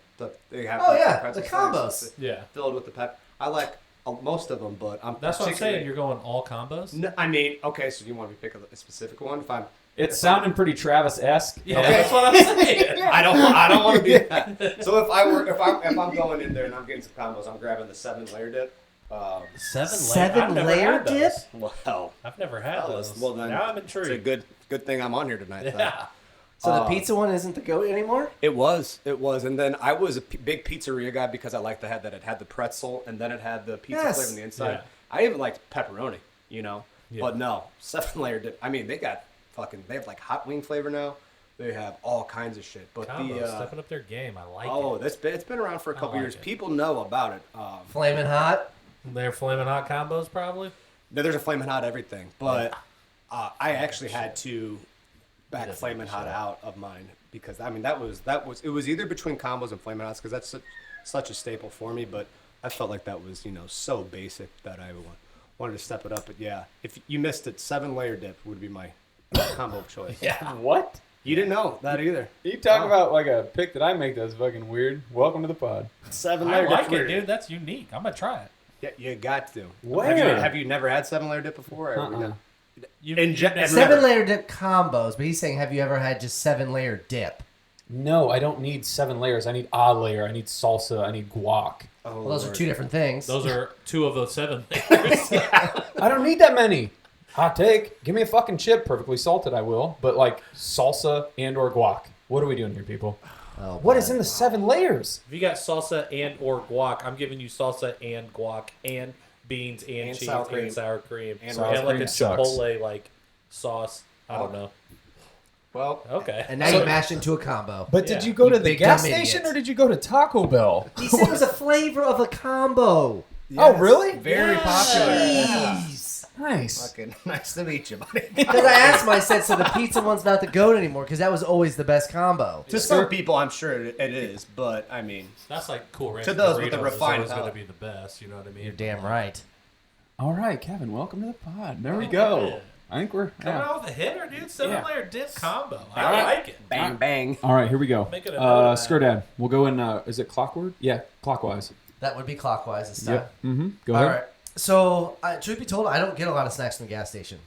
they have. Oh, like, yeah, pretzel the snacks combos. Yeah, filled with the pep. I like most of them, but that's what I'm saying. particularly- You're going all combos. No, I mean, okay, so you want me to pick a specific one? If I'm, It's sounding pretty Travis-esque. Yeah, that's what I'm saying. I don't want to be that. So if I'm going in there and I'm getting some combos, I'm grabbing the 7-layer dip. Seven-layer dip? Well, I've never had those. well then, now I'm it's a intrigued. good thing I'm on here tonight. Then. Yeah. So the pizza one isn't the goat anymore? It was, and then I was a big pizzeria guy because I liked the head that it had the pretzel and then it had the pizza Yes. flavor on the inside. Yeah. I even liked pepperoni, Yeah. but no 7-layer dip. I mean, they have like hot wing flavor now. They have all kinds of shit. But Combos, stepping up their game. I like it. it's been around for a couple like years. it. People know about it. Flaming hot? They're flaming hot combos, probably. There's a flaming hot everything, but I actually had to back flaming hot out of mine because I mean that was it was either between combos and flaming hots because that's such a staple for me. But I felt like that was so basic that I wanted to step it up. But yeah, if you missed it, 7-layer dip would be my combo of choice. Yeah. What? You didn't know that either. You talk about like a pick that I make that's fucking weird. Welcome to the pod. 7-layer I dip. like it, dude. That's unique. I'm gonna try it. Yeah, you got to. Where? Have you never had 7-layer dip before? Or no? You, In you gen- never- 7-layer dip combos, but he's saying, have you ever had just 7-layer dip? No, I don't need 7 layers. I need a layer. I need salsa. I need guac. Oh, Well, those are Lord. 2 different things. Those are 2 of those 7 layers. I don't need that many. Hot take. Give me a fucking chip, perfectly salted. I will. But like salsa and or guac. What are we doing here, people? Oh, What boy. is in the 7 layers? If you got salsa and or guac, I'm giving you salsa and guac and beans and, And cheese sour cream. and sour cream And and, sour like cream a sucks. chipotle like sauce. I don't know. Well, Okay. And now you mashed into a combo. But Yeah. did you go to the big gas dumb station idiot. or did you go to Taco Bell? He said it was a flavor of a combo. Oh, really? very popular. Jeez. Nice. Fucking nice to meet you, buddy. Because I asked him, I said, so the pizza one's not the goat anymore, because that was always the best combo. To some people, I'm sure it is, but I mean, That's like Cool Ranch. To those with the Doritos is refined always going to palate. be the best. You know what I mean? You're damn right. All right, Kevin, welcome to the pod. There we go. I think we're... Coming yeah. out with a hitter, dude. 7-layer dip combo. All I right. like it. bang bang. All right, here we go. Make it a note of that. Skrdad, we'll go in... is it clockward? Yeah, clockwise. That would be clockwise this time. Yep. Mm-hmm. Go All ahead. right. So, truth be told, I don't get a lot of snacks from the gas station,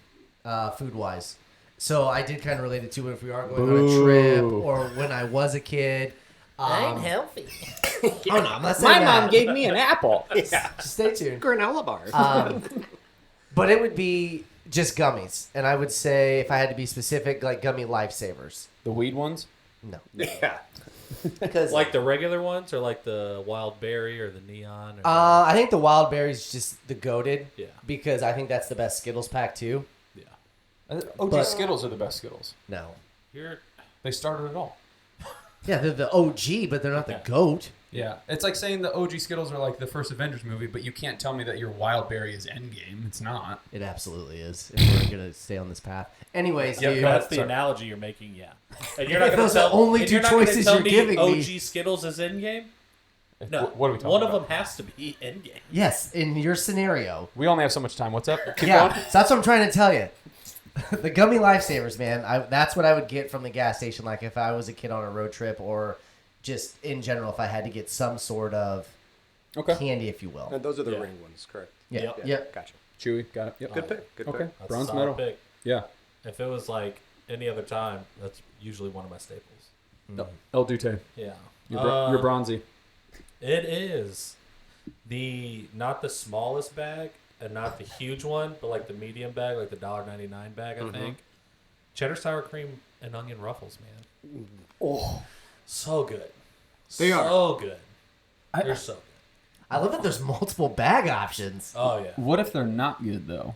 food-wise. So I did kind of relate it to if we are going on a trip Boo. or when I was a kid. healthy. Oh, no, I'm not saying that. gave me an apple. Yeah, Just stay tuned. granola bars. But it would be just gummies. And I would say, if I had to be specific, like gummy lifesavers. The weed ones? No. yeah, Because Like the regular ones or like the wild berry or the neon? Or I think the wild berry's just the goated. Yeah. Because I think that's the best Skittles pack, too. yeah. OG But- Skittles are the best Skittles. No. You're They started it all. Yeah, they're the OG, but they're not the goat. Yeah, it's like saying the OG Skittles are like the first Avengers movie, but you can't tell me that your Wild Berry is Endgame. It's not. It absolutely is. If we're gonna stay on this path. Anyways, Yeah, dude. that's the Sorry. analogy you're making. Yeah, and you're not If going those to are tell. only and two you're not gonna choices tell you're me giving me. OG Skittles is Endgame. No, What are we talking one about? of them has to be Endgame. Yes, in your scenario. We only have so much time. What's up? Keep Yeah, going. so that's what I'm trying to tell you. The gummy lifesavers, man. That's what I would get from the gas station. Like if I was a kid on a road trip, or just in general, if I had to get some sort of Okay. candy, if you will. And those are the Yeah. ring ones, correct? Yeah. Yep. Yep. Gotcha. Chewy. Got it. Yep. Good pick. Good Okay. pick. That's Bronze a solid medal. pick. Yeah. If it was like any other time, that's usually one of my staples. El Dute. Yeah, You're bronzy. It is not the smallest bag and not the huge one, but like the medium bag, like the $1.99 bag. I think cheddar sour cream and onion ruffles, man. Oh, So good. They are. so good. I- They're so good. I love that there's multiple bag options. Oh yeah, What if they're not good though?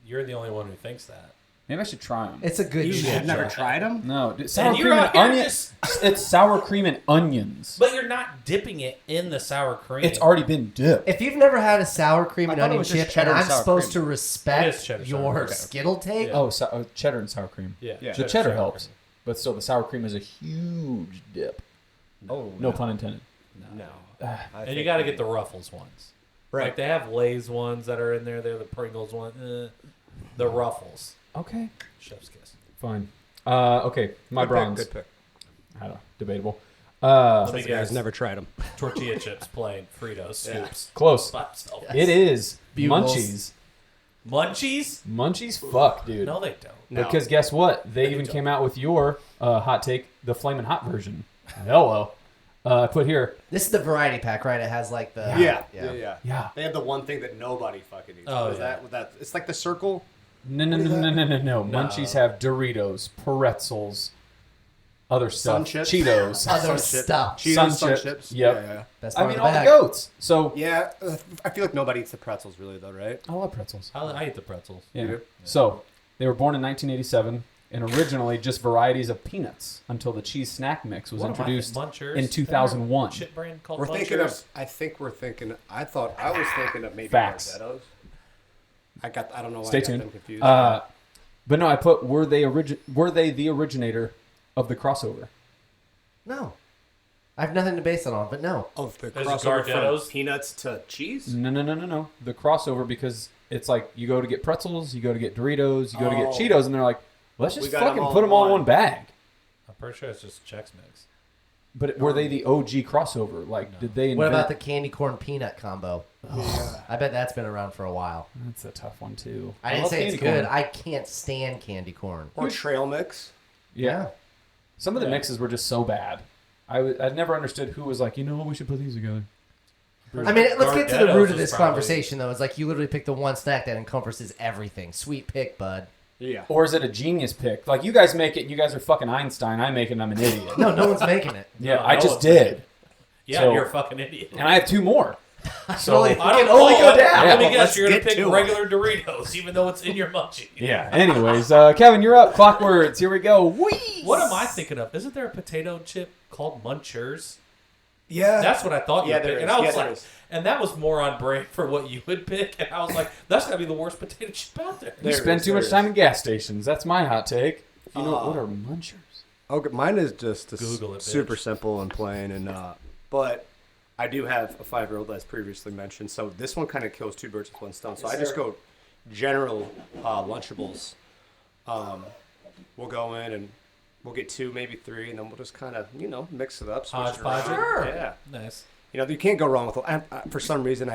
you're the only one who thinks that. Maybe I should try them. It's a good You shit. should never Yeah. tried them? No, dude, sour you're cream and out here onions. It's sour cream and onions. But you're not dipping it in the sour cream. It's already been dipped. If you've never had a sour cream I and thought it onion was just chip, and cheddar and I'm sour supposed cream. to It respect is cheddar sour your cream. Skittle take, Yeah. Oh, cheddar and sour cream. yeah. Yeah. The cheddar helps, but still, the sour cream is a huge dip. Oh, No pun intended. No. And you got to get the Ruffles ones. Right. Like they have Lay's ones that are in there. They're the Pringles one. The Ruffles. Okay, Chef's kiss. fine. Okay, my Good bronze. Pick, good pick. I don't know, debatable. Let me Those guys guess. never tried them. Tortilla chips plain Fritos scoops. Close. By themselves. It is Bugles. Munchies. Munchies? Munchies, fuck, dude. No, they don't. No. Because guess what? They even don't. came out with your hot take, the Flamin' Hot version. Hello. I put here. this is the variety pack, right? It has like the Yeah. Yeah. They have the one thing that nobody fucking eats. Oh, What is yeah. that? With that? It's like the circle. No. Munchies have Doritos, pretzels, other stuff, Sun chips. Cheetos. Other Sun chip. stuff. Cheetos, Sun sun chip. chips. Yep. Yeah. Best I part mean, of all the the bag. goats. So Yeah. I feel like nobody eats the pretzels really though, right? I love pretzels. I eat the pretzels. Yeah. You do? So they were born in 1987 and originally just varieties of peanuts until the cheese snack mix was What am I introduced Munchers? in 2001. Chip brand called We're Munchers? thinking of. I think we're thinking. I was thinking of maybe Facts. Rossettos. I don't know why Stay I got tuned. them confused. But no, I put were they the originator of the crossover? No. I have nothing to base it on, but no. of the There's crossover from Gardettos. peanuts to cheese. No. The crossover because it's like you go to get pretzels, you go to get Doritos, you go to get Oh. Cheetos, and they're like, let's We just got 'em fucking all put in them all in one. one bag. I'm pretty sure it's just Chex Mix. But were they the OG crossover? Like, did they invent? What about the candy corn peanut combo? I bet that's been around for a while. That's a tough one too. I didn't love say it's candy good. corn. I can't stand candy corn. Or trail mix. Yeah. Some of the Yeah. mixes were just so bad. I never understood who was like, you know what, we should put these together. I mean, let's get to the Gardettos root of is this probably- conversation, though. It's like you literally pick the one snack that encompasses everything. Sweet pick, bud. Yeah. Or is it a genius pick? Like, you guys make it, and you guys are fucking Einstein. I make it, and I'm an idiot. No, no one's making it. Yeah, No, I no just one's did. Yeah, So- you're a fucking idiot. And I have two more. So, Really? I don't can only go down. Yeah. Let me Well, guess, let's you're going get to pick to 'em. regular Doritos, even though it's in your munchie. yeah. Anyways, Kevin, you're up. Clock words. Here we go. Whee! What am I thinking of? Isn't there a potato chip called Munchers? Yeah. That's what I thought you Yeah, would there pick. is. And I was Yeah, there like, is. and that was more on brand for what you would pick. And I was like, that's got to be the worst potato chip out there. You There spend is, too there much is. time in gas stations. That's my hot take. You know what are munchers? Okay, mine is just Google it, super bitch. simple and plain, and but I do have a 5-year-old as previously mentioned, so this one kind of kills two birds with one stone. So I just go general Lunchables. We'll go in and we'll get 2, maybe 3, and then we'll just kind of mix it up, switch it Hodgepodge it? around. Sure. Yeah, Nice. you can't go wrong with. For some reason,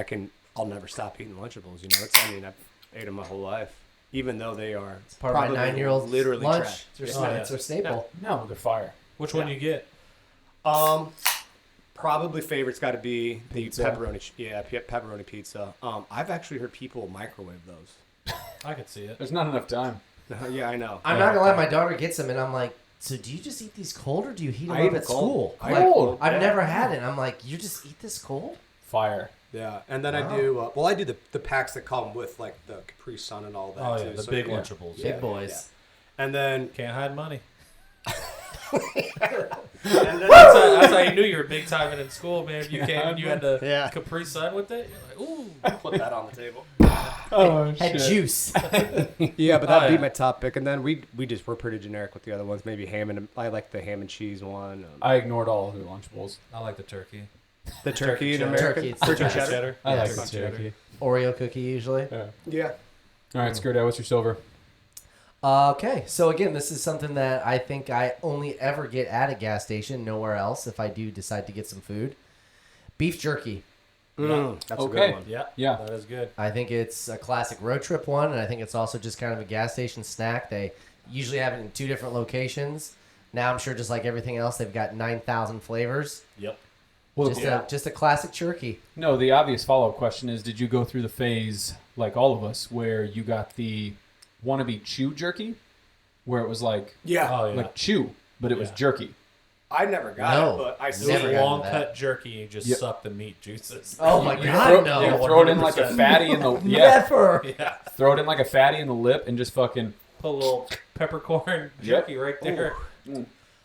I'll never stop eating Lunchables. I've ate them my whole life, even though they are Part of probably my 9-year-old's literally lunch. trash. It's their, Oh, yeah. it's their staple. No, they're fire. Which one you get? Probably favorite's got to be the Pizza. pepperoni. Pepperoni pizza. I've actually heard people microwave those. I could see it. There's not enough time. Yeah, I know. I'm not gonna lie. My daughter gets them, and I'm like, so do you just eat these cold, or do you heat them I eat up them at cold. school? I Like, eat cold, I've yeah. never had it. I'm like, you just eat this cold? Fire. Yeah, and then I Wow. do. I do the packs that come with like the Capri Sun and all that. Oh, too. yeah, the So, big yeah. Lunchables. Big boys. And then Can't hide money. That's how you knew you were big time in school, man. You came and you had the Yeah. Capri Sun with it. You're like, ooh. Put that on the table. Oh, Had juice. Yeah, but that'd Oh, be yeah. my top pick. And then we're pretty generic with the other ones. Maybe ham and I like the ham and cheese one. I ignored all of their Lunchables. I like the turkey. The turkey in cheddar. American. Turkey, it's Turkey the cheddar. cheddar. I Yeah, like it's the turkey. Oreo cookie usually. Yeah. Yeah. All right, Skirt Out, what's your silver? Okay, so again, this is something that I think I only ever get at a gas station, nowhere else. If I do decide to get some food, beef jerky. That's a Okay. good one. Yeah. Yeah. That is good. I think it's a classic road trip one, and I think it's also just kind of a gas station snack. They usually have it in 2 different locations. Now I'm sure, just like everything else, they've got 9,000 flavors. Yep. Well, Just a classic jerky. no, the obvious follow-up question is, did you go through the phase, like all of us, where you got the wannabe chew jerky? Where it was like, Yeah. Oh, yeah. like chew, but it was Yeah. jerky. I never got No. it, but I It was Never a got long into that. cut jerky. You just Yep. suck the meat juices. Oh my You God, throw, no. you throw it in like a 100%. fatty in the Never. Yeah. throw it in like a fatty in the lip and just fucking Put a little peppercorn Yep. jerky right there.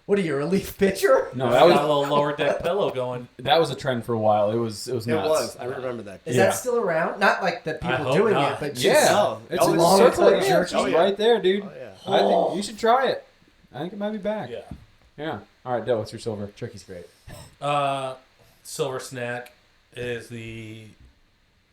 What are you, a relief pitcher? no. Got That a was little lower deck pillow going. that was a trend for a while. It was It nuts. was. I remember that. Is Yeah. that still around? Not like the I people hope doing not. it, but just Yeah, Oh, it's oh, a it's longer circle cut of jerky? jerky Oh, yeah. right there, dude. Oh, yeah. I think you should try it. I think it might be back. Yeah. Yeah. All right, Dell, what's your silver? jerky's great. Silver snack is the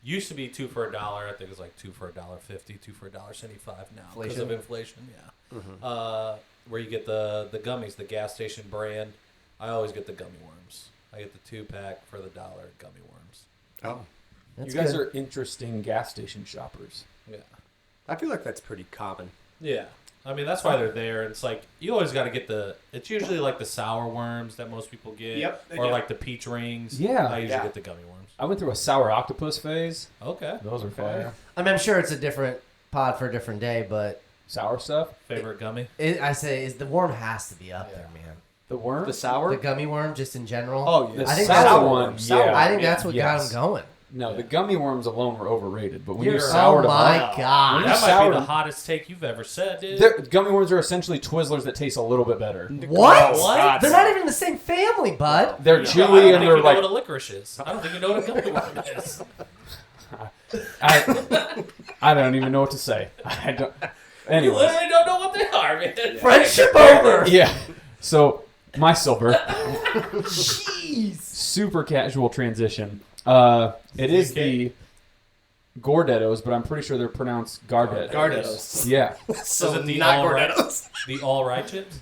used to be 2 for $1. I think it's like 2 for $1.50, 2 for $1.75 now because of inflation. Yeah. Where you get the gummies, the gas station brand. I always get the gummy worms. I get the 2-pack for the $1 gummy worms. Oh. That's you guys good. are interesting gas station shoppers. Yeah. I feel like that's pretty common. Yeah. I mean, that's why they're there. It's like, you always got to get it's usually like the sour worms that most people get. Yep. Or Yeah. like the peach rings. Yeah. I usually Yeah. get the gummy worms. I went through a sour octopus phase. Okay. Those are fire. I mean, I'm sure it's a different pod for a different day, but Sour stuff. Favorite gummy? I say the worm has to be up there, man. The worm. The sour? The gummy worm, just in general. Oh, yeah. The I think sour that's one. sour. Yeah. I think that's what got Yes. him going. No, the gummy worms alone were overrated. But when You're you're sour oh to my hot, god! When That you're might sour be the to- hottest take you've ever said, dude. Gummy worms are essentially Twizzlers that taste a little bit better. What? What? They're not even in the same family, bud. They're I chewy don't and think they're you like. know what a licorice is. I don't think you know what a gummy worm is. I don't even know what to say. I don't. You Anyways, literally don't know what they are, man. Friendship over. yeah. So my silver, Jeez. super casual transition. It is the Gordettos, but I'm pretty sure they're pronounced Gardettos. Gardettos. Yeah. So is it the not all right, Gordettos. the all right chips?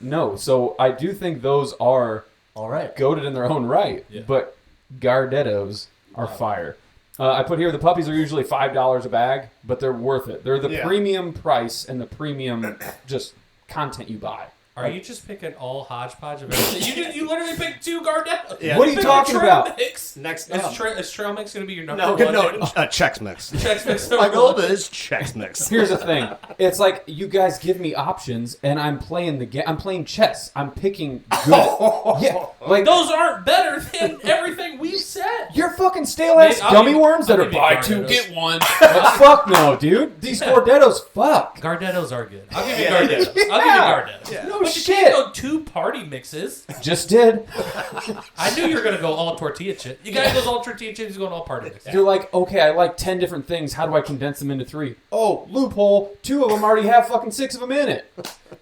No. So I do think those are All right. goated in their own right, Yeah. but Gardettos are fire. I put here the puppies are usually $5 a bag, but they're worth it. They're the Yeah. premium price and the premium just content you buy. Are you just picking all hodgepodge of everything? You literally picked 2 Gardettos. Yeah. What are you talking about? Mix. Next Is, up. is trail mix going to be your number No, one? no, Chex Mix. Chex Mix My number goal one. is Chex Mix. Here's the thing. It's like you guys give me options, and I'm playing the game. I'm playing chess. I'm picking good. Yeah, like Those aren't better than everything we've said. you're fucking stale ass I'll gummy give- worms that I'll are give you buy 2 Gardettos. get 1. Fuck no, dude. These Gordettos, fuck. Gardettos are good. I'll give you Gardettos. I'll give you Gardettos. No But you shit. can't go 2 party mixes. Just did. I knew you were going to go all tortilla chip. You guys goes all tortilla chips, he's going all party mix. You're like, okay, I like 10 different things. How do I condense them into 3? Oh, loophole. 2 of them already have fucking 6 of them in it.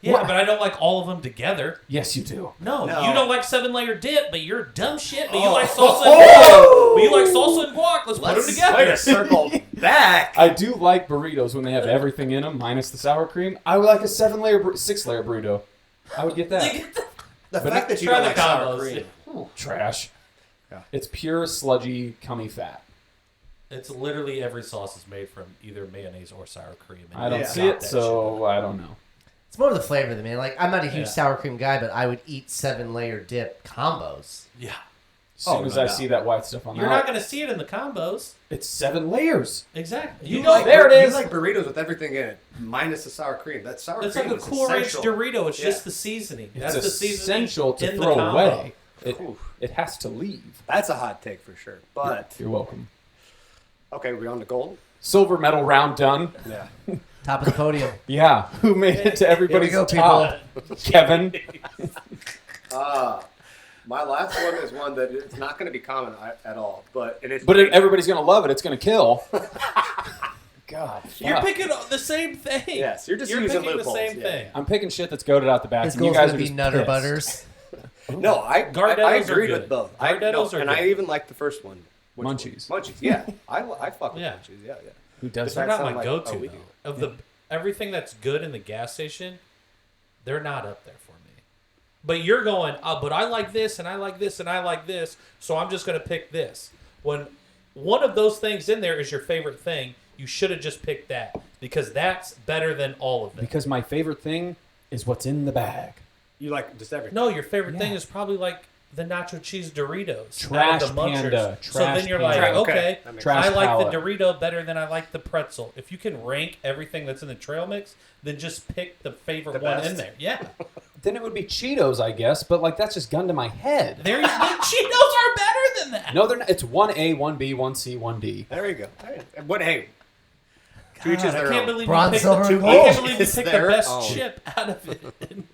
Yeah, What? but I don't like all of them together. Yes, you do. No, No. you don't like 7-layer dip, but you're dumb shit. But you like salsa and Oh. guac. But you like salsa and guac. Let's put them together. Way to circle back. I do like burritos when they have everything in them, minus the sour cream. I would like a 6-layer burrito. I would get that. The But fact that you try don't the like sour combos. cream. Trash. Yeah. It's pure sludgy, cummy fat. It's literally every sauce is made from either mayonnaise or sour cream. And I don't you see got it, that so I don't know. It's more of the flavor than me. Like, I'm not a huge Yeah. sour cream guy, but I would eat 7-layer dip combos. shit. Yeah. As soon as I see that white stuff on You're there, not going to see it in the combos. it's 7 layers. Exactly. You You know, like there it You is. like burritos with everything in it, minus the sour cream. That sour it's cream like a is Cool Ranch essential. Dorito. It's Yeah. just the seasoning. That's It's the seasoning essential to in the throw combo. away. Oof. It has to leave. That's a hot take for sure. But You're welcome. okay, we on to gold. Silver medal round done. Yeah. Top of the podium. Yeah. Who made it to everybody's go, top? Kevin. My last one is one that it's not going to be common at all, but Everybody's gonna love it. It's gonna kill. God, You're fuck. picking the same thing. Yes, you're just You're using picking the loopholes, same yeah. thing. I'm picking shit that's goaded out the back. His And you goal's guys gonna are be just Nutter pissed. Butters. No, I Gardettos are agreed good. with both. Gardettos are and good. I even like the first one. Which Munchies. one? Munchies, yeah. I fuck with Yeah. munchies, yeah. Who does They're that? not my sound like go-to a weed. though. Of the everything that's good in the gas station, they're not up there for me. But you're going, but I like this and I like this and I like this, so I'm just going to pick this. When one of those things in there is your favorite thing, you should have just picked that because that's better than all of them. Because my favorite thing is what's in the bag. You like just everything. No, your favorite thing Yeah. is probably like the nacho cheese Doritos. Trash out of the Munchers. Panda. So Trash then you're Panda. like, Okay. okay, That makes Trash I like palette. the Dorito better than I like the pretzel. If you can rank everything that's in the trail mix, then just pick the favorite The one best. in there. Yeah. Then it would be Cheetos, I guess, but like that's just gun to my head. The Cheetos are better than that. No, they're not. It's 1A, 1B, 1C, 1D. There you go. But hey, to each God, his I their can't own. believe Bronze, you picked silver, and I gold. can't believe you It's picked the their best own. chip out of it and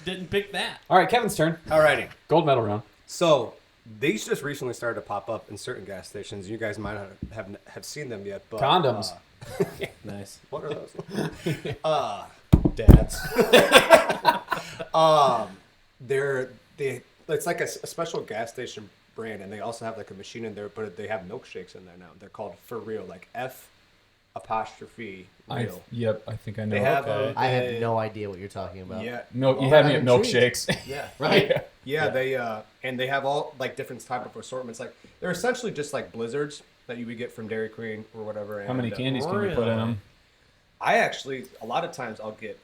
didn't pick that. All right, Kevin's turn. Alrighty. Gold medal round. So these just recently started to pop up in certain gas stations. You guys might not have seen them yet, but Condoms. Nice. What are those? Dads. It's like a special gas station brand, and they also have like a machine in there, but they have milkshakes in there now. They're called For Real, like F apostrophe real. Yep, I think I know. They have Okay. I have no idea what you're talking about. Yeah, Milk. You Well, had me at I'm milkshakes. yeah, Right. yeah. They and they have all like different type of assortments. Like they're essentially just like blizzards that you would get from Dairy Queen or whatever. How many and, candies can you put in Really? them? I actually, a lot of times, I'll get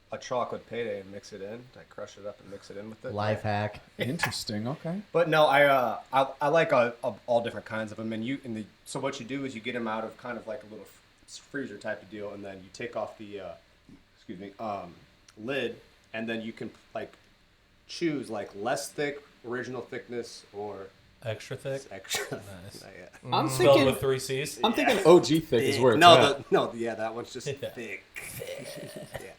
a chocolate payday and mix it in. I crush it up and mix it in with it. Life hack. Interesting. Okay. But no, I like all different kinds of them. And so what you do is you get them out of kind of like a little freezer type of deal, and then you take off the lid, and then you can like choose like less thick, original thickness, or Extra thick. extra. Nice. Not yet. I'm Spelled thinking. with 3 C's. I'm thinking OG thick is where it's no, at. yeah, that one's just Yeah. thick. Yeah,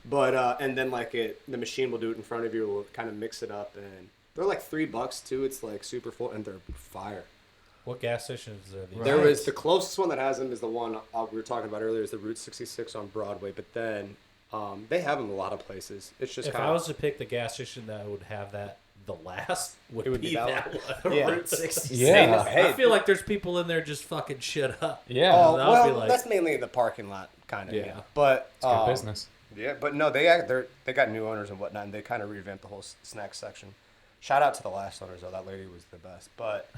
but and then like the machine will do it in front of you. Will kind of mix it up, and they're like $3 too. It's like super full, and they're fire. What gas stations are these? Right. There was the closest one that has them is the one we were talking about earlier. Is the Route 66 on Broadway, but then they have them in a lot of places. It's just If kind I of was to pick the gas station that would have that the last, would It would be be that that one. Yeah. Route 66. Yeah. Hey, I feel like there's people in there just fucking shit up. Yeah. oh that would well, be like- that's mainly in the parking lot, kind of. Yeah. Yeah, but It's good business. Yeah, but no, they got new owners and whatnot, and they kind of revamped the whole snack section. Shout out to the last owners though; that lady was the best. But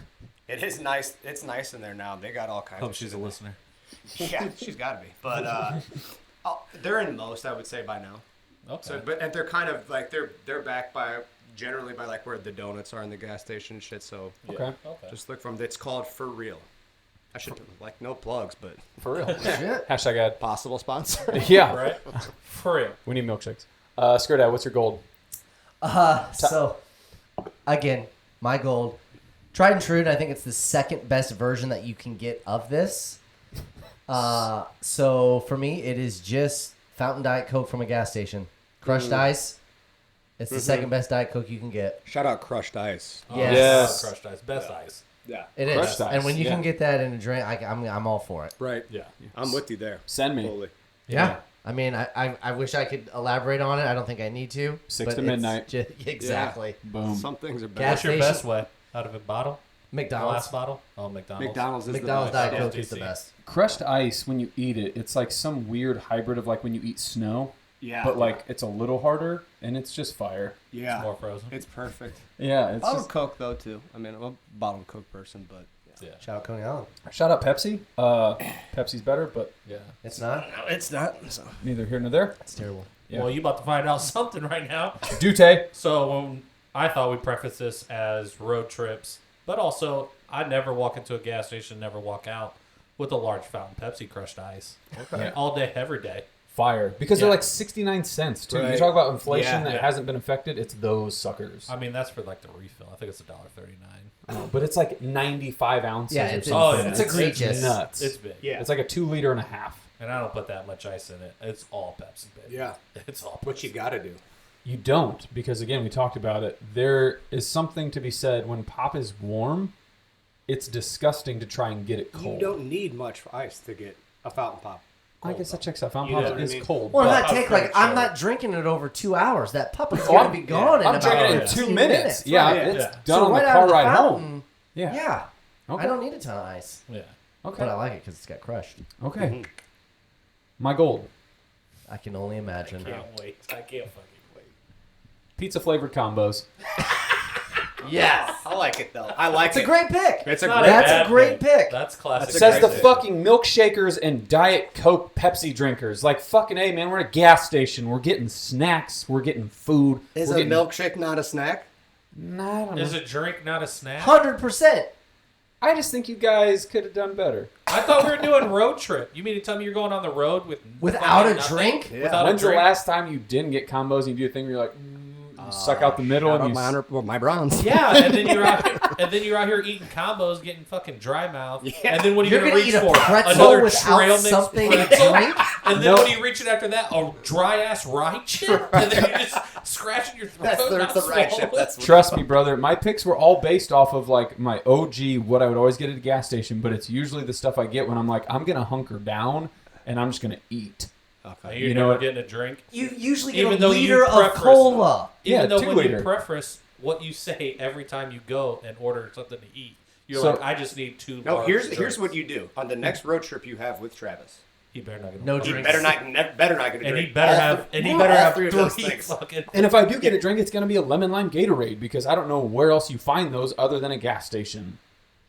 it is nice. It's nice in there now. They got all kinds. Hope of she's shit a in there. listener. Yeah, she's got to be. But they're in most, I would say, by now. Okay. So, but and they're kind of like they're backed by generally by like where the donuts are in the gas station and shit. So Okay. Okay. just look from. It's called For Real. I should like no plugs, but For real. Shit. Hashtag ad. possible sponsor. Yeah. Right? For real. We need milkshakes. Skirt Dad, what's your gold? So, again, my gold. Tried and true, and I think it's the second best version that you can get of this. So, for me, it is just Fountain Diet Coke from a gas station. Crushed ice. It's the second best Diet Coke you can get. Shout out Crushed Ice. Yes. Yes. Crushed ice. Best ice. Yeah. It is. Crushed ice, And when you yeah. can get that in a drink, I'm all for it. Right. Yeah. I'm with you there. Send me. Fully. Yeah. I mean, I wish I could elaborate on it. I don't think I need to. 6 but to it's midnight. exactly. Boom. Some things are Gas better. What's your station. best way? Out of a bottle? McDonald's. Glass bottle? Oh, McDonald's. McDonald's is McDonald's the best. Diet Coke Yeah. is the best. Crushed ice, when you eat it, it's like some weird hybrid of like when you eat snow, Yeah. but like it's a little harder and it's just fire. yeah. More frozen. It's perfect. Yeah. It's Bottled just, Coke though too. I mean, I'm a bottled Coke person, but Yeah. Shout out Coney Island. shout out Pepsi. Pepsi's better, but Yeah. It's not. no, it's not. So. neither here nor there. It's terrible. Yeah. Well, you about to find out something right now. Dute. So I thought we'd preface this as road trips, but also I never walk into a gas station, never walk out with a large fountain Pepsi crushed ice. Okay. All day, every day. Fire. Because they're Yeah. like 69 cents too. You Right. talk about inflation Yeah. that hasn't been affected, it's those suckers. I mean, that's for like the refill. I think it's $1.39. But it's like 95 ounces Yeah, or it's, something. Oh, yeah. it's egregious. It's nuts. It's big. Yeah. It's like a 2.5 liters. And I don't put that much ice in it. It's all Pepsi, baby. Yeah. It's all Pepsi. What you gotta do. You don't, because again, we talked about it. There is something to be said when pop is warm. It's disgusting to try and get it cold. You don't need much for ice to get a fountain pop. I guess that checks out. Fountain You know pop what I is mean? cold. Well, but- that take like I'm not drinking it over 2 hours. That pup is gonna be gone in I'm about drinking it in 15 2 minutes. Yeah, right. it's Yeah. done So on right the out car of the ride fountain, home. Yeah. Yeah. Okay. I don't need a ton of ice, Yeah. Okay. but I like it because it's got crushed. Okay. Mm-hmm. My gold. I can only imagine. Can't wait. I can't fucking wait. Pizza flavored combos. Yes, I like it though. I like it's it. a great pick. It's a Not great. That's a bad great pick. That's classic. That's a Says the great pick. fucking milkshakers and Diet Coke Pepsi drinkers. Like, fucking A, man, we're at a gas station. We're getting snacks. We're getting food. Is we're a getting... milkshake not a snack? Nah, I don't know. Is a drink not a snack? 100%. I just think you guys could have done better. I thought we were doing road trip. You mean to tell me you're going on the road Without fucking a nothing? drink? Yeah. Without When's a the drink? last time you didn't get combos and you do a thing where you're like, you suck out the middle and you... my bronze. Yeah, and then you're out here, eating combos, getting fucking dry mouth. Yeah. And then what are you You're gonna gonna reach eat a for? pretzel Another without trail mix something to pretzel? drink? And then No. what are you reaching after that? A dry ass rye chip? And then you're just scratching your throat. That's not the right swallowing chip. That's what Trust me, brother. My picks were all based off of like my OG, what I would always get at a gas station, but it's usually the stuff I get when I'm like, I'm gonna hunker down and I'm just gonna eat. Okay. You You're know never what? getting a drink. You usually get Even a though you liter of preface- cola. Yeah, Even though 2 when liter. you preface what you say every time you go and order something to eat, you're So- like, I just need 2 No, large here's drinks. what you do on the next road trip you have with Travis. He better not get No fucking- drinks. Better not get a And drink. he better All have. th- And he all better have three of 3 those things. fucking. And if I do get a drink, it's gonna be a lemon lime Gatorade because I don't know where else you find those other than a gas station.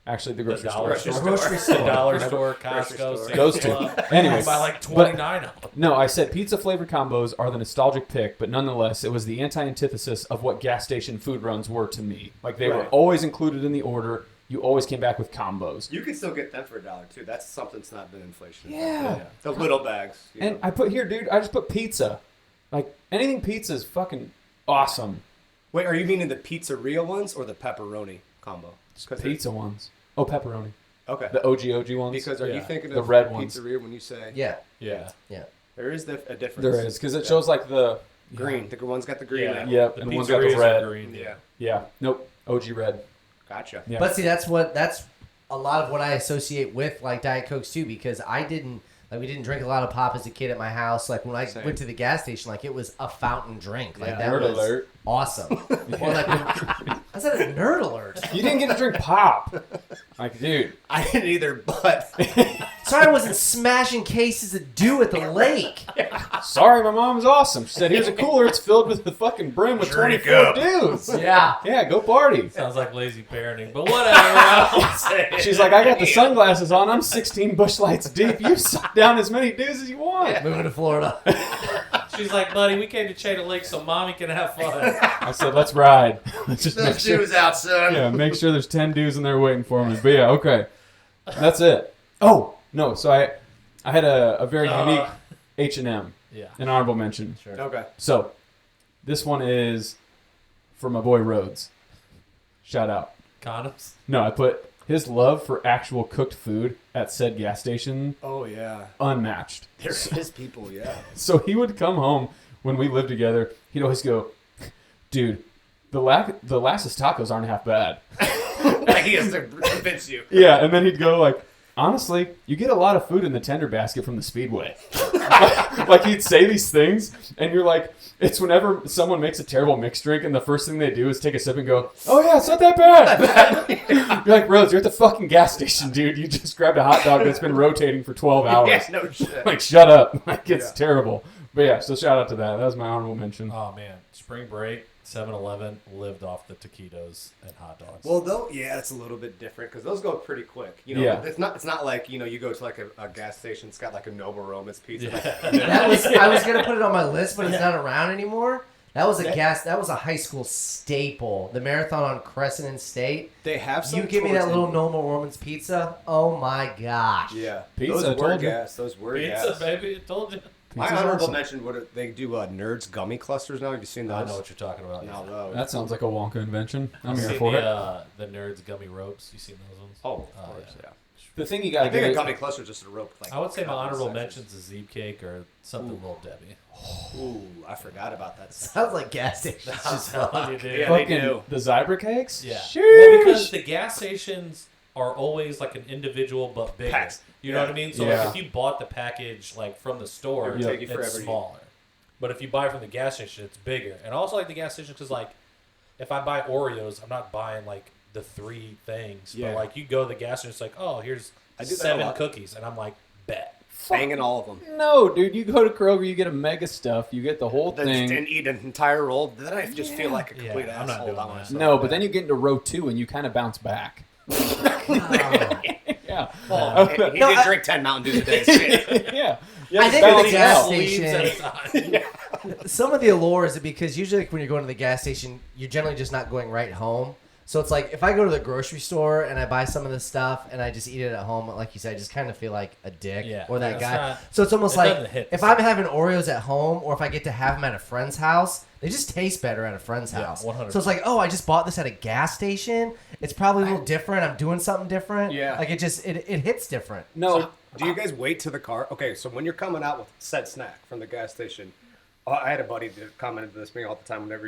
Actually, the grocery dollar store. store. Grocery The store. dollar store, Grocery Costco, store. Sam's Those two. Club. Anyways, Buy like but- 29 of them. No, I said pizza flavored combos are the nostalgic pick, but nonetheless, it was the anti-antithesis of what gas station food runs were to me. Like they were Right. always included in the order. You always came back with combos. You can still get them for $1 too. That's something that's not been inflation. Yeah. The little bags. you And know. I put here, dude, I just put pizza. Like anything pizza is fucking awesome. Wait, are you meaning the pizzeria ones or the pepperoni combo? 'Cause Pizza ones. Oh, pepperoni. Okay. The OG ones. Because are you Yeah. thinking The of red ones. pizzeria when you say Yeah, Yeah. yeah. there is a difference? There is because it shows like the green. The one's got the green. Yeah. label. Yep, The and one's got the pizzerias are red. green. Yeah. Yeah. Nope. OG red. Gotcha. Yeah. But see, that's a lot of what I associate with like Diet Cokes too, because we didn't drink a lot of pop as a kid at my house. Like when I Same. went to the gas station, like it was a fountain drink. Like Yeah. that Nerd was alert. awesome. Or like I said, a nerd alert. You didn't get to drink pop. Like, dude. I didn't either, but Sorry, I wasn't smashing cases of dew at the lake. Sorry, my mom's awesome. She said, here's a cooler. It's filled with the fucking brim with Drink 24 up. dudes. Yeah. Yeah, go party. Sounds like lazy parenting, but whatever. I'll say it. She's like, I got the sunglasses on. I'm 16 bush lights deep. You suck down as many dudes as you want. Moving to Florida. She's like, buddy, we came to Chater Lake so mommy can have fun. I said, let's ride. Let's just make those sure. dudes out, son. Yeah, make sure there's 10 dudes in there waiting for me. But yeah, okay. That's it. Oh, no. So I had a very unique H&M, Yeah. an honorable mention. Okay. So this one is for my boy Rhodes. Shout out. Condoms? No, I put his love for actual cooked food at said gas station Oh yeah. unmatched. There is people. Yeah. So he would come home when we lived together. He'd always go, dude, the Lasses tacos aren't half bad. Like he has to convince you. Yeah, and then he'd go like, honestly, you get a lot of food in the tender basket from the Speedway. Like he'd say these things, and you're like, it's whenever someone makes a terrible mixed drink, and the first thing they do is take a sip and go, oh yeah, it's not that bad. You're like, Rose, you're at the fucking gas station, dude. You just grabbed a hot dog that's been rotating for 12 hours. Yeah, no shit. Like, shut up. Like, it's Yeah. terrible. But yeah, so shout out to that. That was my honorable mention. Oh, man. Spring break, 7-Eleven lived off the taquitos and hot dogs. Well, though, yeah, it's a little bit different because those go pretty quick. You know, Yeah. it's not like you go to like a gas station. It's got like a Noble Romans pizza. I was gonna put it on my list, but it's not around anymore. That was a high school staple. The marathon on Crescent and State. They have some. You give me that towards little the- Normal Roman's pizza. Oh my gosh. Yeah, Pizza, I Those were told you. gas. Those were Pizza, gas. baby. I told you. My Pizza's honorable awesome. mention: they do Nerds gummy clusters now. Have you seen those? I know what you're talking about. No, those. That sounds like a Wonka invention. I'm I've here seen for it. the Nerds gummy ropes. You seen those ones? Oh, of course, yeah. yeah. The thing you gotta I think get it got me closer just to the rope. Like, I would say my honorable sections. mentions is Zeeb Cake or something Little Debbie. Ooh, I forgot about that. Sounds like gas station. Just telling you, dude. Yeah, they fucking do. the Zybra cakes. Yeah. Sheesh. Well, because the gas stations are always like an individual but bigger. Packs. You know what I mean? So Yeah. like if you bought the package like from the store, It would take you forever it's to eat. smaller. But if you buy from the gas station, it's bigger. And I also like the gas station because like if I buy Oreos, I'm not buying like the 3 things. Yeah. But like you go to the gas station, it's like, oh, here's I do that a 7 lot. cookies, and I'm like, bet. Banging all of them. No, dude, you go to Kroger, you get a mega stuff, you get the whole thing. And eat an entire roll. Then I just feel like a complete Yeah, I'm not asshole doing by that. myself. No, but then you get into row 2 and you kind of bounce back. Yeah. Well, he No, did drink 10 Mountain Dews a day. straight. Yeah. I think balance the it gas out. station- Leaves at a time. Some of the allure is because usually like, when you're going to the gas station, you're generally just not going right home. So it's like if I go to the grocery store and I buy some of this stuff and I just eat it at home, like you said, I just kind of feel like a dick Yeah, or that it's guy. not- So it's almost it like doesn't hit if the I'm having Oreos at home or if I get to have them at a friend's house, they just taste better at a friend's Yeah, house. 100%. So it's like, oh, I just bought this at a gas station. It's probably a little different. I'm doing something different. Yeah. Like it hits different. No. Do you guys wait to the car? Okay, so when you're coming out with said snack from the gas station, I had a buddy that commented this me all the time. Whenever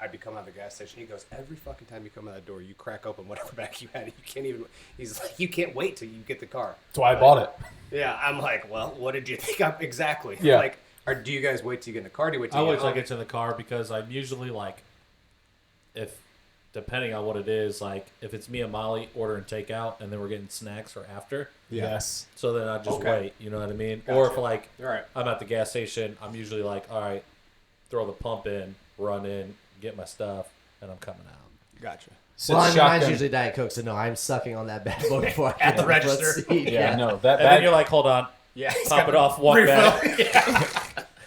I'd be coming out of the gas station. He goes, every fucking time you come out that door, you crack open whatever bag you had. You can't even. He's like, you can't wait till you get the car. That's why I bought it. Yeah, I'm like, well, what did you think? Exactly. Yeah. Like, or do you guys wait till you get in the car? Do you wait till I you wait get till I home? get to the car because I'm usually like, depending on what it is, like if it's me and Molly ordering takeout and then we're getting snacks for after, Yes. so then I just Okay. wait. You know what I mean? Gotcha. Or if like All right. I'm at the gas station, I'm usually like, all right, throw the pump in, run in, get my stuff, and I'm coming out. Gotcha. Sit Well, I mean, shotgun. mine's usually Diet Coke, so no, I'm sucking on that bad boy before I At get the to front register. seat. Yeah, no. That And then bag. you're like, hold on, Yeah. pop it off, walk back.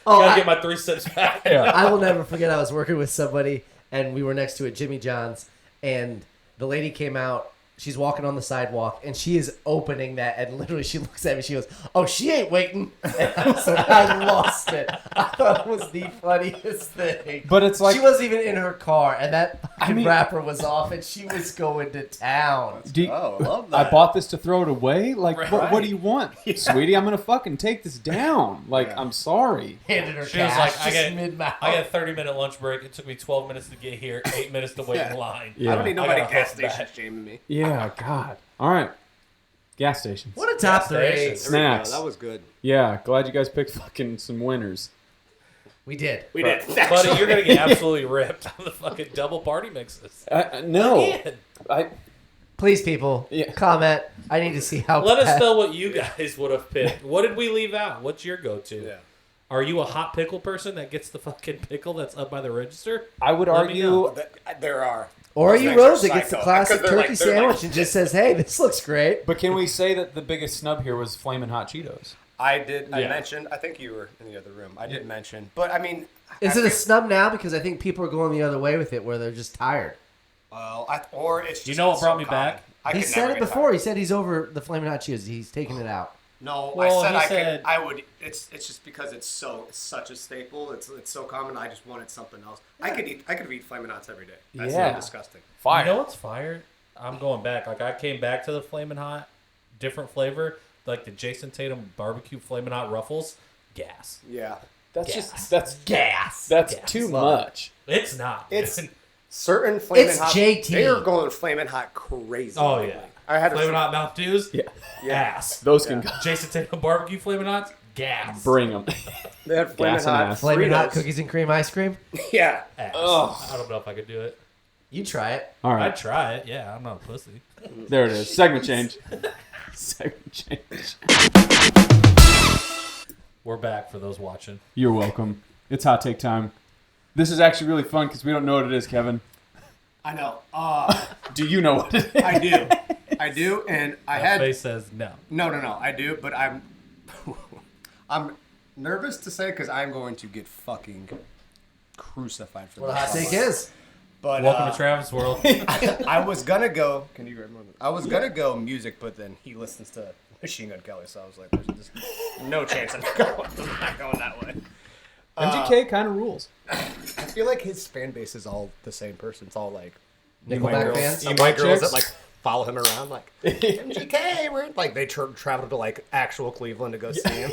Oh, Gotta I- get my 3 sips back. Yeah. I will never forget. I was working with somebody, and we were next to a Jimmy John's, and the lady came out. She's walking on the sidewalk, and she is opening that, and literally she looks at me. She goes, "Oh, she ain't waiting." And I lost it. I thought it was the funniest thing. But it's like- she wasn't even in her car, and that fucking mean- wrapper was off, and she was going to town. Do you- Oh, I love I that. bought this to throw it away. Like, Right. what do you want, sweetie? I'm gonna fucking take this down. Like, Yeah. I'm sorry. Handed her She was cash, like, I just get, mid-mouth. I got a 30-minute lunch break. It took me 12 minutes to get here, 8 minutes to wait Yeah. in line. Yeah. I don't need I nobody gotta gas hustle back. station shaming me. Yeah, God. All right. Gas stations. What a top Gas three. station. There we go. Snacks. That was good. Yeah, glad you guys picked fucking some winners. We did. We did. Buddy, you're going to get absolutely ripped on the fucking double party mixes. No. Again. I Please, people, Yeah. comment. I need to see how. Let us bad- know what you guys would have picked. What did we leave out? What's your go-to? Yeah. Are you a hot pickle person that gets the fucking pickle that's up by the register? I would Let me argue know. There are. Or are Those you things are Rose that gets the psycho. classic Because they're turkey like- they're sandwich like- and just says, "Hey, this looks great." but can we say that the biggest snub here was Flamin' Hot Cheetos? I did. I Yeah. mentioned. I think you were in the other room. I did mention, but I mean, Is I it a feel- snub now? Because I think people are going the other way with it, where they're just tired. Well, or it's. Just You know what so brought me common. back? I He could said never it get before. tired. He said he's over the Flamin' Hot Cheetos. He's taking it out. No, Well, I said he I said- could. I would. It's just because it's such a staple. It's so common. I just wanted something else. I could eat Flamin' Hots every day. That's Yeah. so disgusting. Fire. You know what's fire? I'm going back. Like, I came back to the Flamin' Hot, different flavor, like the Jason Tatum barbecue Flamin' Hot Ruffles. Gas. Yeah. That's Gas. just that's Gas. that's Gas. too Love it. much. It's not. It's dude. certain Flamin' It's Hot. JT. They are going Flamin' Hot crazy. Oh, lately. yeah. I had Flamin' Hot Mountain Dews. Yeah. Ass. Those can Jason Tatum barbecue Flamin' Hots. Gas. bring them. They had Flamin' Gas and Hot. ass. Flamin' Hot Fritos. cookies and cream ice cream. Yeah. Ass. Ugh. I don't know if I could do it. You try it. All right. I'd try it. Yeah, I'm not a pussy. There it is. Segment change. Segment change. We're back for those watching. You're welcome. It's hot take time. This is actually really fun because we don't know what it is, Kevin. I know. Do you know what it is? I do. I do, and I My had. face says no. No. I do, but I'm. I'm nervous to say because I'm going to get fucking crucified for What a this. hot take is. But Welcome to Travis World. I was gonna go. Can you remember? I was gonna go music, but then he listens to Machine Gun Kelly, so I was like, "There's just no chance I'm not going that way." MGK kind of rules. I feel like his fan base is all the same person. It's all like Nickelback girls, fans? emo girls chicks? that like follow him around like MGK. We're like they traveled to like actual Cleveland to go see him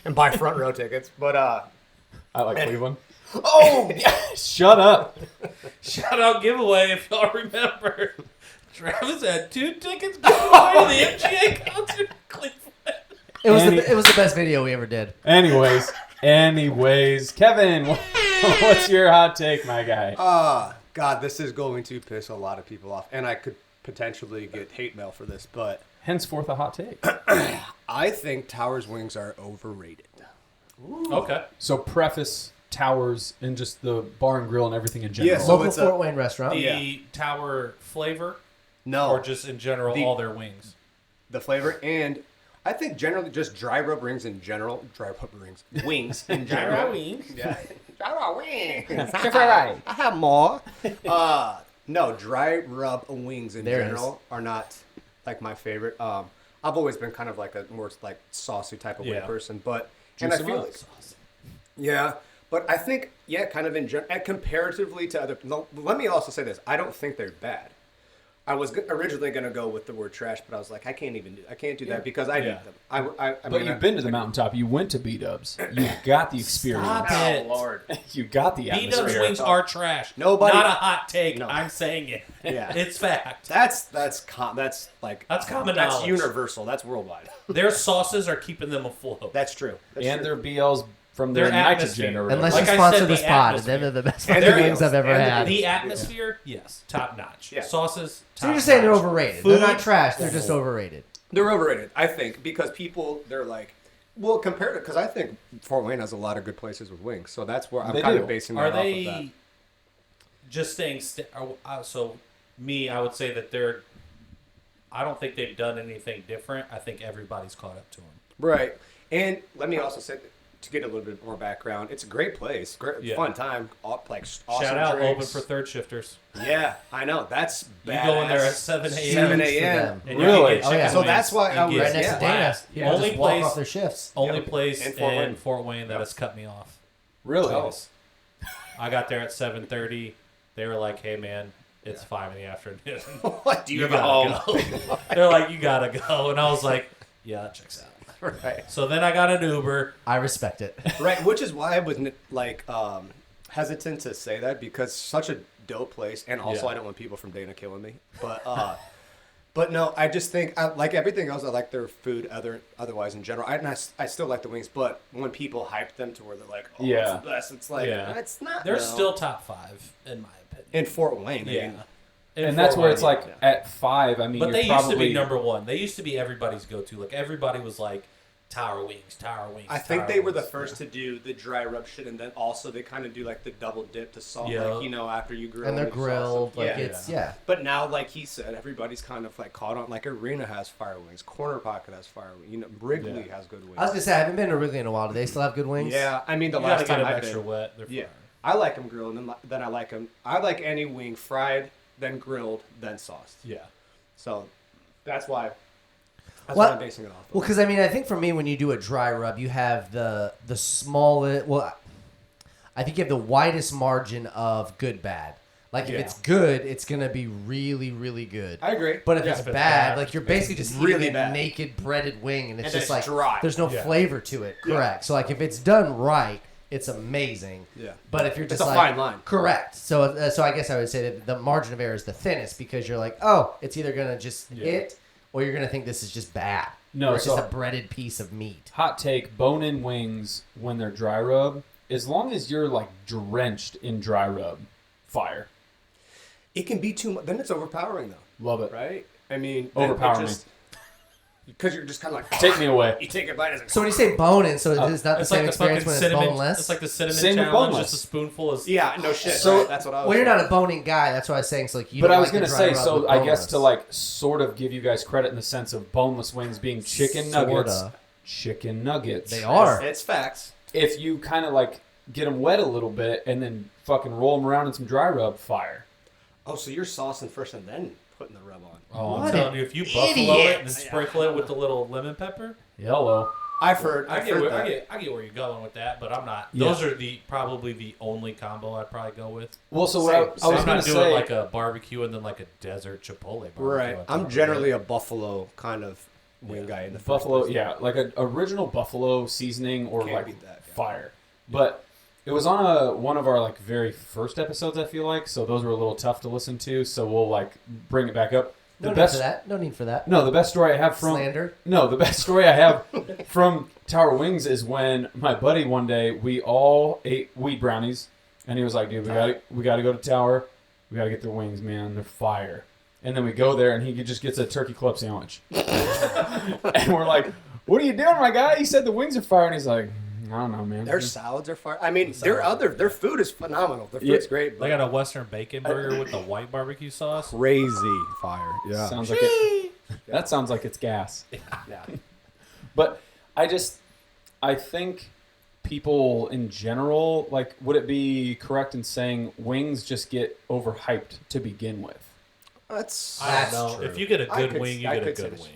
and buy front row tickets. But I like Cleveland. oh, Shut up. Shout out giveaway if y'all remember. Travis had 2 tickets going to the MGA concert in Cleveland. It was the best video we ever did. Anyways, Kevin, what's your hot take, my guy? God, this is going to piss a lot of people off, and I could potentially get hate mail for this, but Henceforth, a hot take. I think Towers wings are overrated. Okay. So preface Towers and just the bar and grill and everything in general. Yeah, so Local it's Fort Wayne restaurant. The tower flavor, No, or just in general, all their wings. the flavor, and I think generally just dry rub rings in general. Wings in general. wings. Yeah. Dry rub wings. I have more. No, dry rub wings in There it general are not like my favorite. I've always been kind of like a more like saucy type of wing Yeah. person, but and I Juice 'em feel up. like yeah, but I think kind of in general, comparatively to other. No, let me also say this: I don't think they're bad. I was originally going to go with the word trash, but I was like, I can't do that because I Yeah. need them. I But mean, you've been to the mountaintop. You went to B-Dubs. You got the experience. Stop Oh it. Lord! You got the B-Dub's atmosphere. wings are trash. Nobody- Not a hot take. No. I'm saying it. Yeah. It's fact. That's common That's common That's knowledge. universal. That's worldwide. Their sauces are keeping them afloat. That's true. That's And true. their BLs from their Their nitrogen atmosphere. or whatever. Unless Like you I sponsor said, this the pod, atmosphere. then they're the best And fucking the wings I've ever and the- had. The atmosphere, yes, top notch. Yeah. Sauces, So you're just saying they're top-notch. overrated. Food, They're not trash. They're just overrated. They're overrated, I think, because people they're like, well, compared to because I think Fort Wayne has a lot of good places with wings, so that's where I'm They kind do. of basing Are that off of that. they just staying? So me, I would say that they're. I don't think they've done anything different. I think everybody's caught up to them. Right. And let me also say, to get a little bit more background, it's a great place, great Yeah. fun time, like awesome Shout out, drinks. open for third shifters. Yeah, I know. That's You go in there at badass. 7 a.m. 7 Huge for a.m. them. and you Really? can get Oh, yeah. chicken So wings that's why and I was- get Right next to Dana. blast. People Only just walk place, off their shifts. only Yep. place In Fort Wayne. Fort Wayne that Yep. has cut me off. Really? Oh. I got there at 7:30. They were like, "Hey, man, it's 5 in the afternoon. What do you have a gotta home? go." They're like, "You gotta go," and I was like, "Yeah, that checks out." Right. So then I got an Uber. I respect it. Right, which is why I was like hesitant to say that because such a dope place, and also Yeah. I don't want people from Dana killing me. But no, I just think like everything else. I like their food, otherwise in general. I still like the wings, but when people hype them to where they're like, "Oh, Yeah. it's the best," it's like it's not. They're no. still top 5 in my opinion. in Fort Wayne. I Yeah. mean, In And that's Fort where Wayne, it's like yeah. at 5. I mean, But you're they probably, used to be number 1. They used to be everybody's go-to. Like everybody was like Tower Wings, Tower Wings. I think Tower they were the Wings. first to do the dry rub shit, and then also they kind of do like the double dip to salt, Yeah. like after you grill. And they're with sauce. grilled. Like Yeah. it's, yeah. But now, like he said, everybody's kind of like caught on. Like Arena has fire wings, Corner Pocket has fire wings. Wrigley has good wings. I was going to say, I haven't been to Wrigley in a while. Do they still have good wings? Yeah, I mean the You gotta last get time them I've extra been, wet. They're yeah, fire. I like them grilled, and then I like them. I like any wing fried, then grilled, then sauced. Yeah. So that's why. That's What- what I'm basing it off. Of. Well, because I mean, I think for me, when you do a dry rub, you have the smallest. Well, I think you have the widest margin of good bad. Like if Yeah. it's good, it's gonna be really, really good. I agree. But if Yeah. it's If it's bad, bad, like you're basically just really eating a bad. naked breaded wing, and it's And just it's like dry. there's no Yeah. flavor to it. Yeah. Correct. So like if it's done right, it's amazing. Yeah. But if you're just a like fine line. correct. So I guess I would say that the margin of error is the thinnest because you're like, oh, it's either gonna just hit or you're gonna think this is just bad. No, or it's so- just a breaded piece of meat. hot take, bone-in wings when they're dry rub, as long as you're like drenched in dry rub, fire. It can be too much. Then it's overpowering, though. Love it. Right? I mean, Overpower me. Because you're just kind of like Take me away. You take a bite. It's like, So when you say bone in, so it's not the It's same like the experience fucking when it's cinnamon. boneless. It's like the cinnamon Same with challenge. boneless. Just a spoonful of. yeah, no shit. So- right? That's what I was. well, you're saying. not a boning guy. That's what I was saying. So like you. But don't I was like the gonna dry say, rub so with I guess boneless. to like sort of give you guys credit in the sense of boneless wings being chicken nuggets. Sorta. Chicken nuggets. They are. It's facts. If you kind of like get them wet a little bit and then fucking roll them around in some dry rub, fire. Oh, so you're saucing first and then putting the rub on. Oh, What I'm telling an you, if you buffalo idiot. it and sprinkle it with a little lemon pepper, Hello. I've heard. I I've get, heard where, that. I get where you're going with that, but I'm not. Yeah. Those are probably the only combo I'd probably go with. Well, so Same, what I was I'm going not to doing say, like a barbecue and then like a desert Chipotle barbecue. Right. on top I'm of generally it. a buffalo kind of wing guy in the buffalo, first place. yeah, like an original buffalo seasoning or Can't like beat that, yeah. fire. But it was on one of our like very first episodes, I feel like. So those were a little tough to listen to. So we'll like bring it back up. No need for that. No need for that. No, the best story I have from Slander. No, the best story I have from Tower Wings is when my buddy one day we all ate wheat brownies, and he was like, "Dude, we got to go to Tower. We got to get their wings, man. They're fire." And then we go there, and he just gets a turkey club sandwich, and we're like, "What are you doing, my guy?" He said the wings are fire, and he's like, "I don't know, man." Their salads are fire. I mean, their food is phenomenal. Their Yeah. food's great. They But got a Western bacon burger with the white barbecue sauce. crazy fire. Yeah. Sounds like it. That sounds like it's gas. Yeah. But I think people in general, like, would it be correct in saying wings just get overhyped to begin with? That's I don't know. true. If you get a I good could- wing, you I get a could say good this. wing.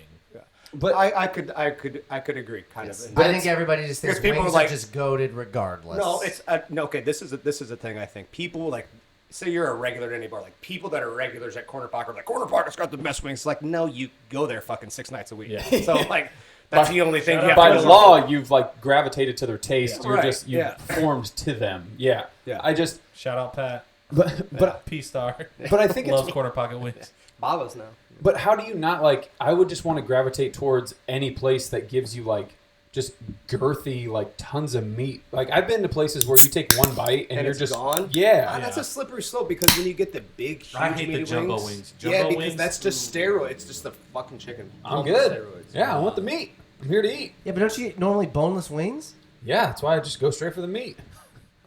But I could agree kind Yes. of. I think everybody just thinks because people wings are like- are just goated regardless. No, it's no. Okay, this is a thing. I think people like say you're a regular at any bar. Like people that are regulars at Corner Pocket, are like Corner Pocket's got the best wings. It's like no, you go there fucking 6 nights a week. Yeah. So like that's the only thing. You have by to law, you've like gravitated to their taste. Yeah. You're Right, just you've yeah. formed to them. Yeah. Yeah. I just Shout out Pat. but P Star. but I think Loves it's corner pocket wings. Bava's now. but how do you not like? I would just want to gravitate towards any place that gives you like just girthy, like tons of meat. Like I've been to places where you take one bite and, And you're it's just gone? Yeah. That's Yeah. a slippery slope because when you get the big, huge I hate the meaty jumbo wings, wings. yeah, Jumbo because wings? that's just steroid. It's just the fucking chicken. I'm Pumped good. steroids. Yeah, I want the meat. I'm here to eat. Yeah, but don't you eat normally boneless wings? Yeah, that's why I just go straight for the meat.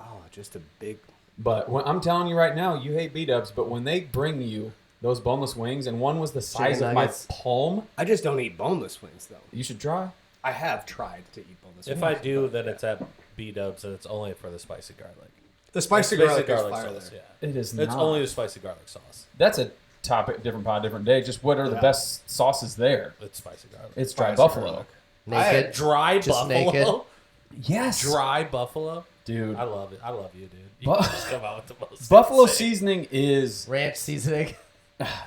Oh, just a big. But when, I'm telling you right now, you hate B-dubs, but when they bring you those boneless wings, and one was the size Chicken of my nuggets. palm, I just don't eat boneless wings though. you should try. I have tried to eat boneless. If wings. I do, then it's at B Dubs, and it's only for the spicy garlic. The spicy It's garlic, basic is fire sauce. there. Yeah, It is it's not. only the spicy garlic sauce. That's a topic, different pod, different day. Just what are the Yeah. best sauces there? It's spicy garlic. It's dry Spicy buffalo. garlic. Naked. Dry Just buffalo. naked. Yes. Dry buffalo. Dude. I love it. I love you, dude. You Bu- just come out with the most. Buffalo insane- seasoning is. Ranch seasoning.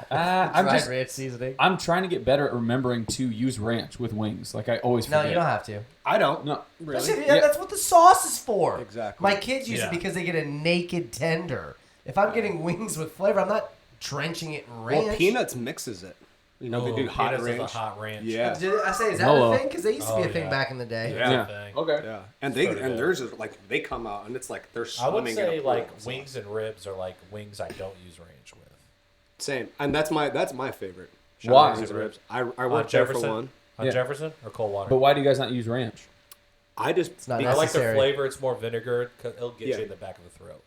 I'm Dried just. ranch seasoning. I'm trying to get better at remembering to use ranch with wings. Like I always No, forget. you don't have to. I don't. No. That's, Really? yeah, that's what the sauce is for. Exactly. My kids use Yeah. it because they get a naked tender. If I'm getting wings with flavor, I'm not drenching it in ranch. Well, Peanuts mixes it. You know, they Oh, do hot Peanuts is ranch. a hot ranch. Yeah. I say, is that Hello. a thing? Because they used to be Oh, a thing yeah. back in the day. Yeah. Yeah. Thing. Okay. Yeah, and It's pretty good. theirs is like they come out and it's like they're I would swimming. say in a pool like of wings sauce. and ribs are like wings I don't use ranch with. Same, and that's my favorite. Shout Why? out Wings and ribs. I On worked there for Jefferson? one. On Yeah. Jefferson or Coldwater? But why do you guys not use ranch? I just It's not I like the necessary. flavor. It's more vinegar. 'Cause it'll get Yeah. you in the back of the throat.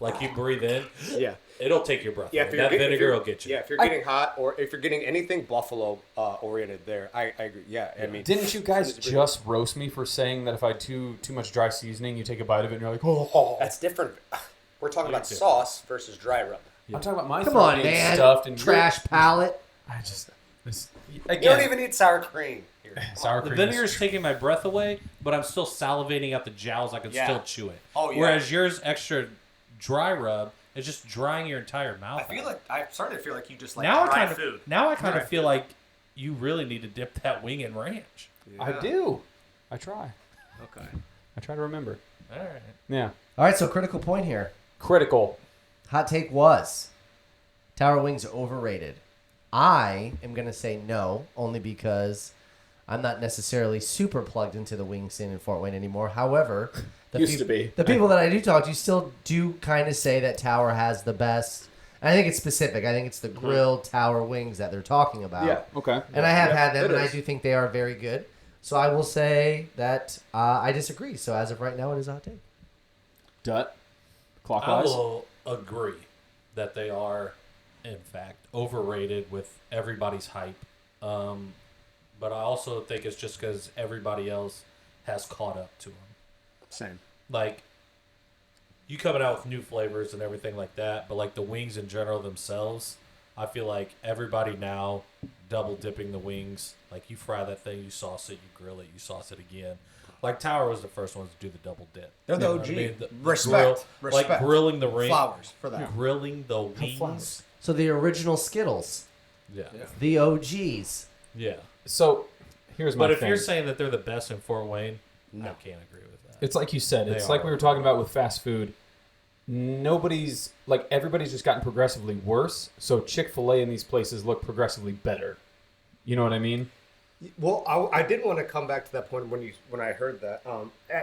Like you breathe in, yeah. it'll take your breath. Yeah, away. if you're That get- if vinegar you're- will get you. Yeah, if you're getting hot or if you're getting anything buffalo oriented, there, I agree. Yeah, I mean, Didn't you guys just roast me for saying that if I too much dry seasoning, you take a bite of it and you're like, oh. that's different. We're talking about different. sauce versus dry rub. I'm talking about my Come throat on, being man. stuffed and Trash palate. I just this You again. don't even eat sour cream. Here. sour The cream. vinegar is taking my breath away, but I'm still salivating out the jowls. I can Yeah. still chew it. Oh, yeah. Whereas yours extra dry rub is just drying your entire mouth. I feel out. like I'm starting to feel like you just like now I dry kind of food. now I kind Dry of feel food. like you really need to dip that wing in ranch. I Yeah. do. I try. Okay. I try to remember. All right. Yeah. All right, so critical point here. Critical. Hot take was Tower Wings are overrated. I am going to say no, only because I'm not necessarily super plugged into the wing scene in Fort Wayne anymore. However, Used to be. the people that I do talk to still do kind of say that Tower has the best. And I think it's specific. I think it's the grilled Tower wings that they're talking about. Yeah. Okay. And I have Yeah, had them, it and I is. do think they are very good. So I will say that I disagree. So as of right now, it is a hot take. Dut. I Clockwise. will agree that they are, in fact, overrated with everybody's hype. But I also think it's just because everybody else has caught up to them. Same. Like, you coming out with new flavors and everything like that, but like the wings in general themselves, I feel like everybody now double dipping the wings. Like you fry that thing, you sauce it, you grill it, you sauce it again. Like Tower was the first ones to do the double dip. They're the You know what OG. I mean? The Respect. Like grilling the ring, Flowers for that. grilling the wings. flowers. So the original Skittles, Yeah. the OGs. Yeah. So here's my But if thing. you're saying that they're the best in Fort Wayne, I can't agree with that. It's like you said. They It's like are. we were talking about with fast food. Everybody's just gotten progressively worse. So Chick-fil-A in these places look progressively better. You know what I mean? Well, I did want to come back to that point when I heard that.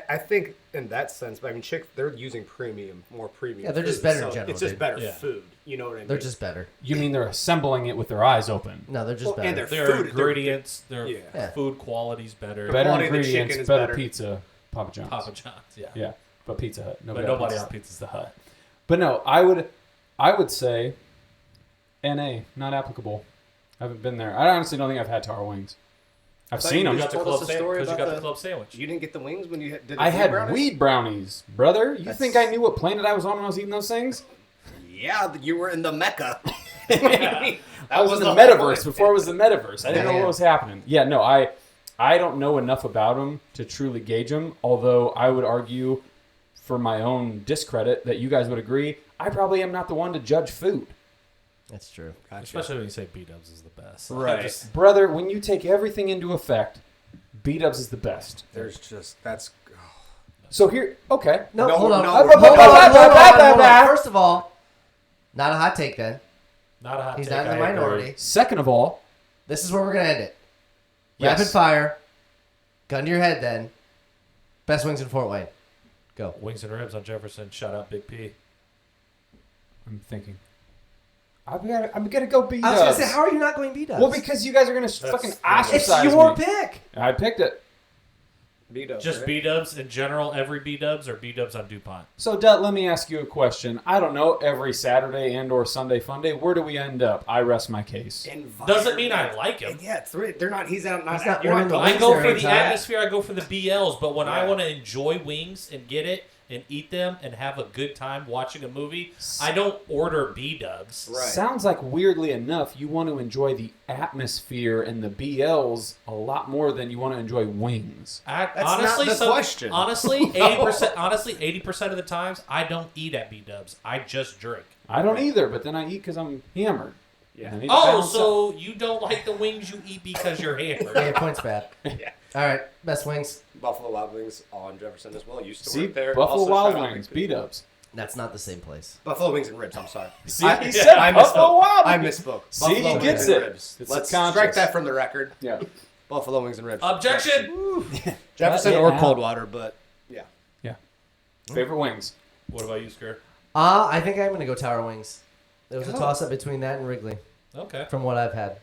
I think in that sense, I mean, they're using more premium. Yeah, they're just food, better in so general, It's just dude. better Yeah. food. You know what I mean? They're just better. You mean they're assembling it with their eyes open? No, they're just Well, better. and Their food- ingredients, their Yeah. food quality's better. Better quality of the ingredients, chicken is better better. pizza, Papa John's. Papa John's, yeah. Yeah, but Pizza Hut. But got nobody Pizza on Pizza's the Hut. But no, I would say NA, not applicable. I haven't been there. I honestly don't think I've had Tower Wings. I've thought seen you them. You got the told us club a story sandwich. You about got the the- club sandwich. You didn't get the wings when you did the I had brownies? weed brownies, brother. You That's- think I knew what planet I was on when I was eating those things? Yeah, you were in the Mecca. I was in the whole metaverse point. before it was the metaverse. I didn't know Yeah. what was happening. Yeah, no, I don't know enough about them to truly gauge them. Although I would argue, for my own discredit, that you guys would agree, I probably am not the one to judge food. That's true. Especially when you say B-dubs is the best. Right. I just- Brother, when you take everything into effect, B-dubs is the best. There's just that's. So here, okay. No, No, hold on. no, Hold we're- on, hold on. First of all, not a hot take then. not a hot He's take. not in the I agree. minority. Second of all, This is where we're going to end it. Yes. Rapid fire. Gun to your head then. Best wings in Fort Wayne. Go. Wings and ribs on Jefferson. Shout out Big P. I'm thinking. I'm gonna go B-dubs. I was going to say, how are you not going B-dubs? Well, because you guys are gonna fucking it's ostracize your me. pick. I picked it. B-dubs, Just right? B-dubs in general, every B-dubs or B-dubs on DuPont? So, Dut, let me ask you a question. I don't know, every Saturday and or Sunday fun day, where do we end up? I rest my case. Doesn't mean I like him. Yeah, they're not. He's out. He's not You're ordering not the I wings go there for every the time. atmosphere. I go for the BLs. But when I Yeah. want to enjoy wings and get it and eat them and have a good time watching a movie, I don't order B-dubs. Right. Sounds like, weirdly enough, you want to enjoy the atmosphere and the BLs a lot more than you want to enjoy wings. Honestly, not the question. Honestly, 80%. Honestly, 80% of the times I don't eat at B-dubs. I just drink. I don't either, but then I eat because I'm hammered. Yeah. And I need to Oh, balance out. so you don't like the wings you eat because you're hammered? Yeah, points bad. Yeah. All right. Best wings. Buffalo Wild Wings on Jefferson as well. Used to See, work there. Buffalo Also, Wild shout out Wings, Big P. B-dubs. That's not the same place. Buffalo Wings and Ribs. I'm sorry. See, I- he said I Buffalo misspoke. Wild I Wings. misspoke. See, Buffalo he Wings gets and it. Ribs. It's Let's subconscious. strike that from the record. Yeah. Buffalo Wings and Ribs. Objection. Jefferson Yeah. or Coldwater, but yeah. Yeah. Favorite wings? What about you, Sker? I think I'm going to go Tower Wings. There was a Oh. toss-up between that and Wrigley, Okay. from what I've had.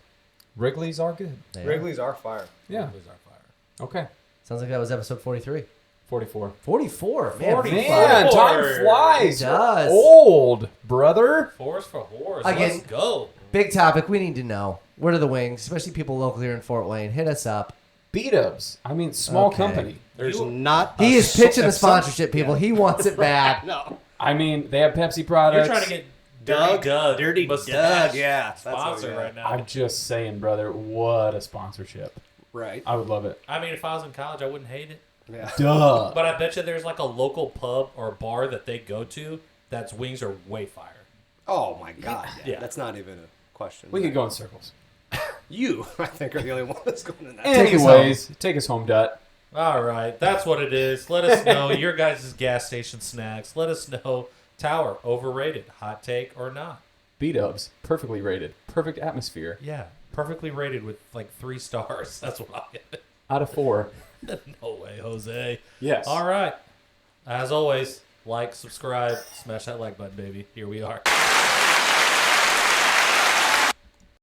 Wrigley's are good. They are. Wrigley's are fire. Yeah. Wings are fire. Okay. Sounds like that was episode 43. 44. 44. Man, 44. Man, time flies. It does. You're old, brother. Fours for whores. Again- Let's go. Big topic. We need to know. What are the wings? Especially people local here in Fort Wayne. Hit us up. B-dubs. I mean, small Okay. company. There's You- not. He is pitching the if some- sponsorship, people. He wants it bad. No. I mean, they have Pepsi products. You're trying to get Doug, Dirty Doug, yeah, that's what sponsor we got. right now. I'm just saying, brother, what a sponsorship. Right. I would love it. I mean, if I was in college, I wouldn't hate it. Yeah. Duh. But I bet you there's like a local pub or bar that they go to that's wings are way fire. Oh my God. Yeah. Yeah. That's not even a question. We could go in circles. You, I think, are the only one that's going in that. Anyways, take us home, Dut. All right, that's what it is. Let us know your guys' gas station snacks. Let us know Tower overrated, hot take or not. B-dubs, perfectly rated. Perfect atmosphere. Yeah, perfectly rated with like 3 stars. That's what I'll get. Out of 4. No way, Jose. Yes. All right. As always, like, subscribe, smash that like button, baby. Here we are.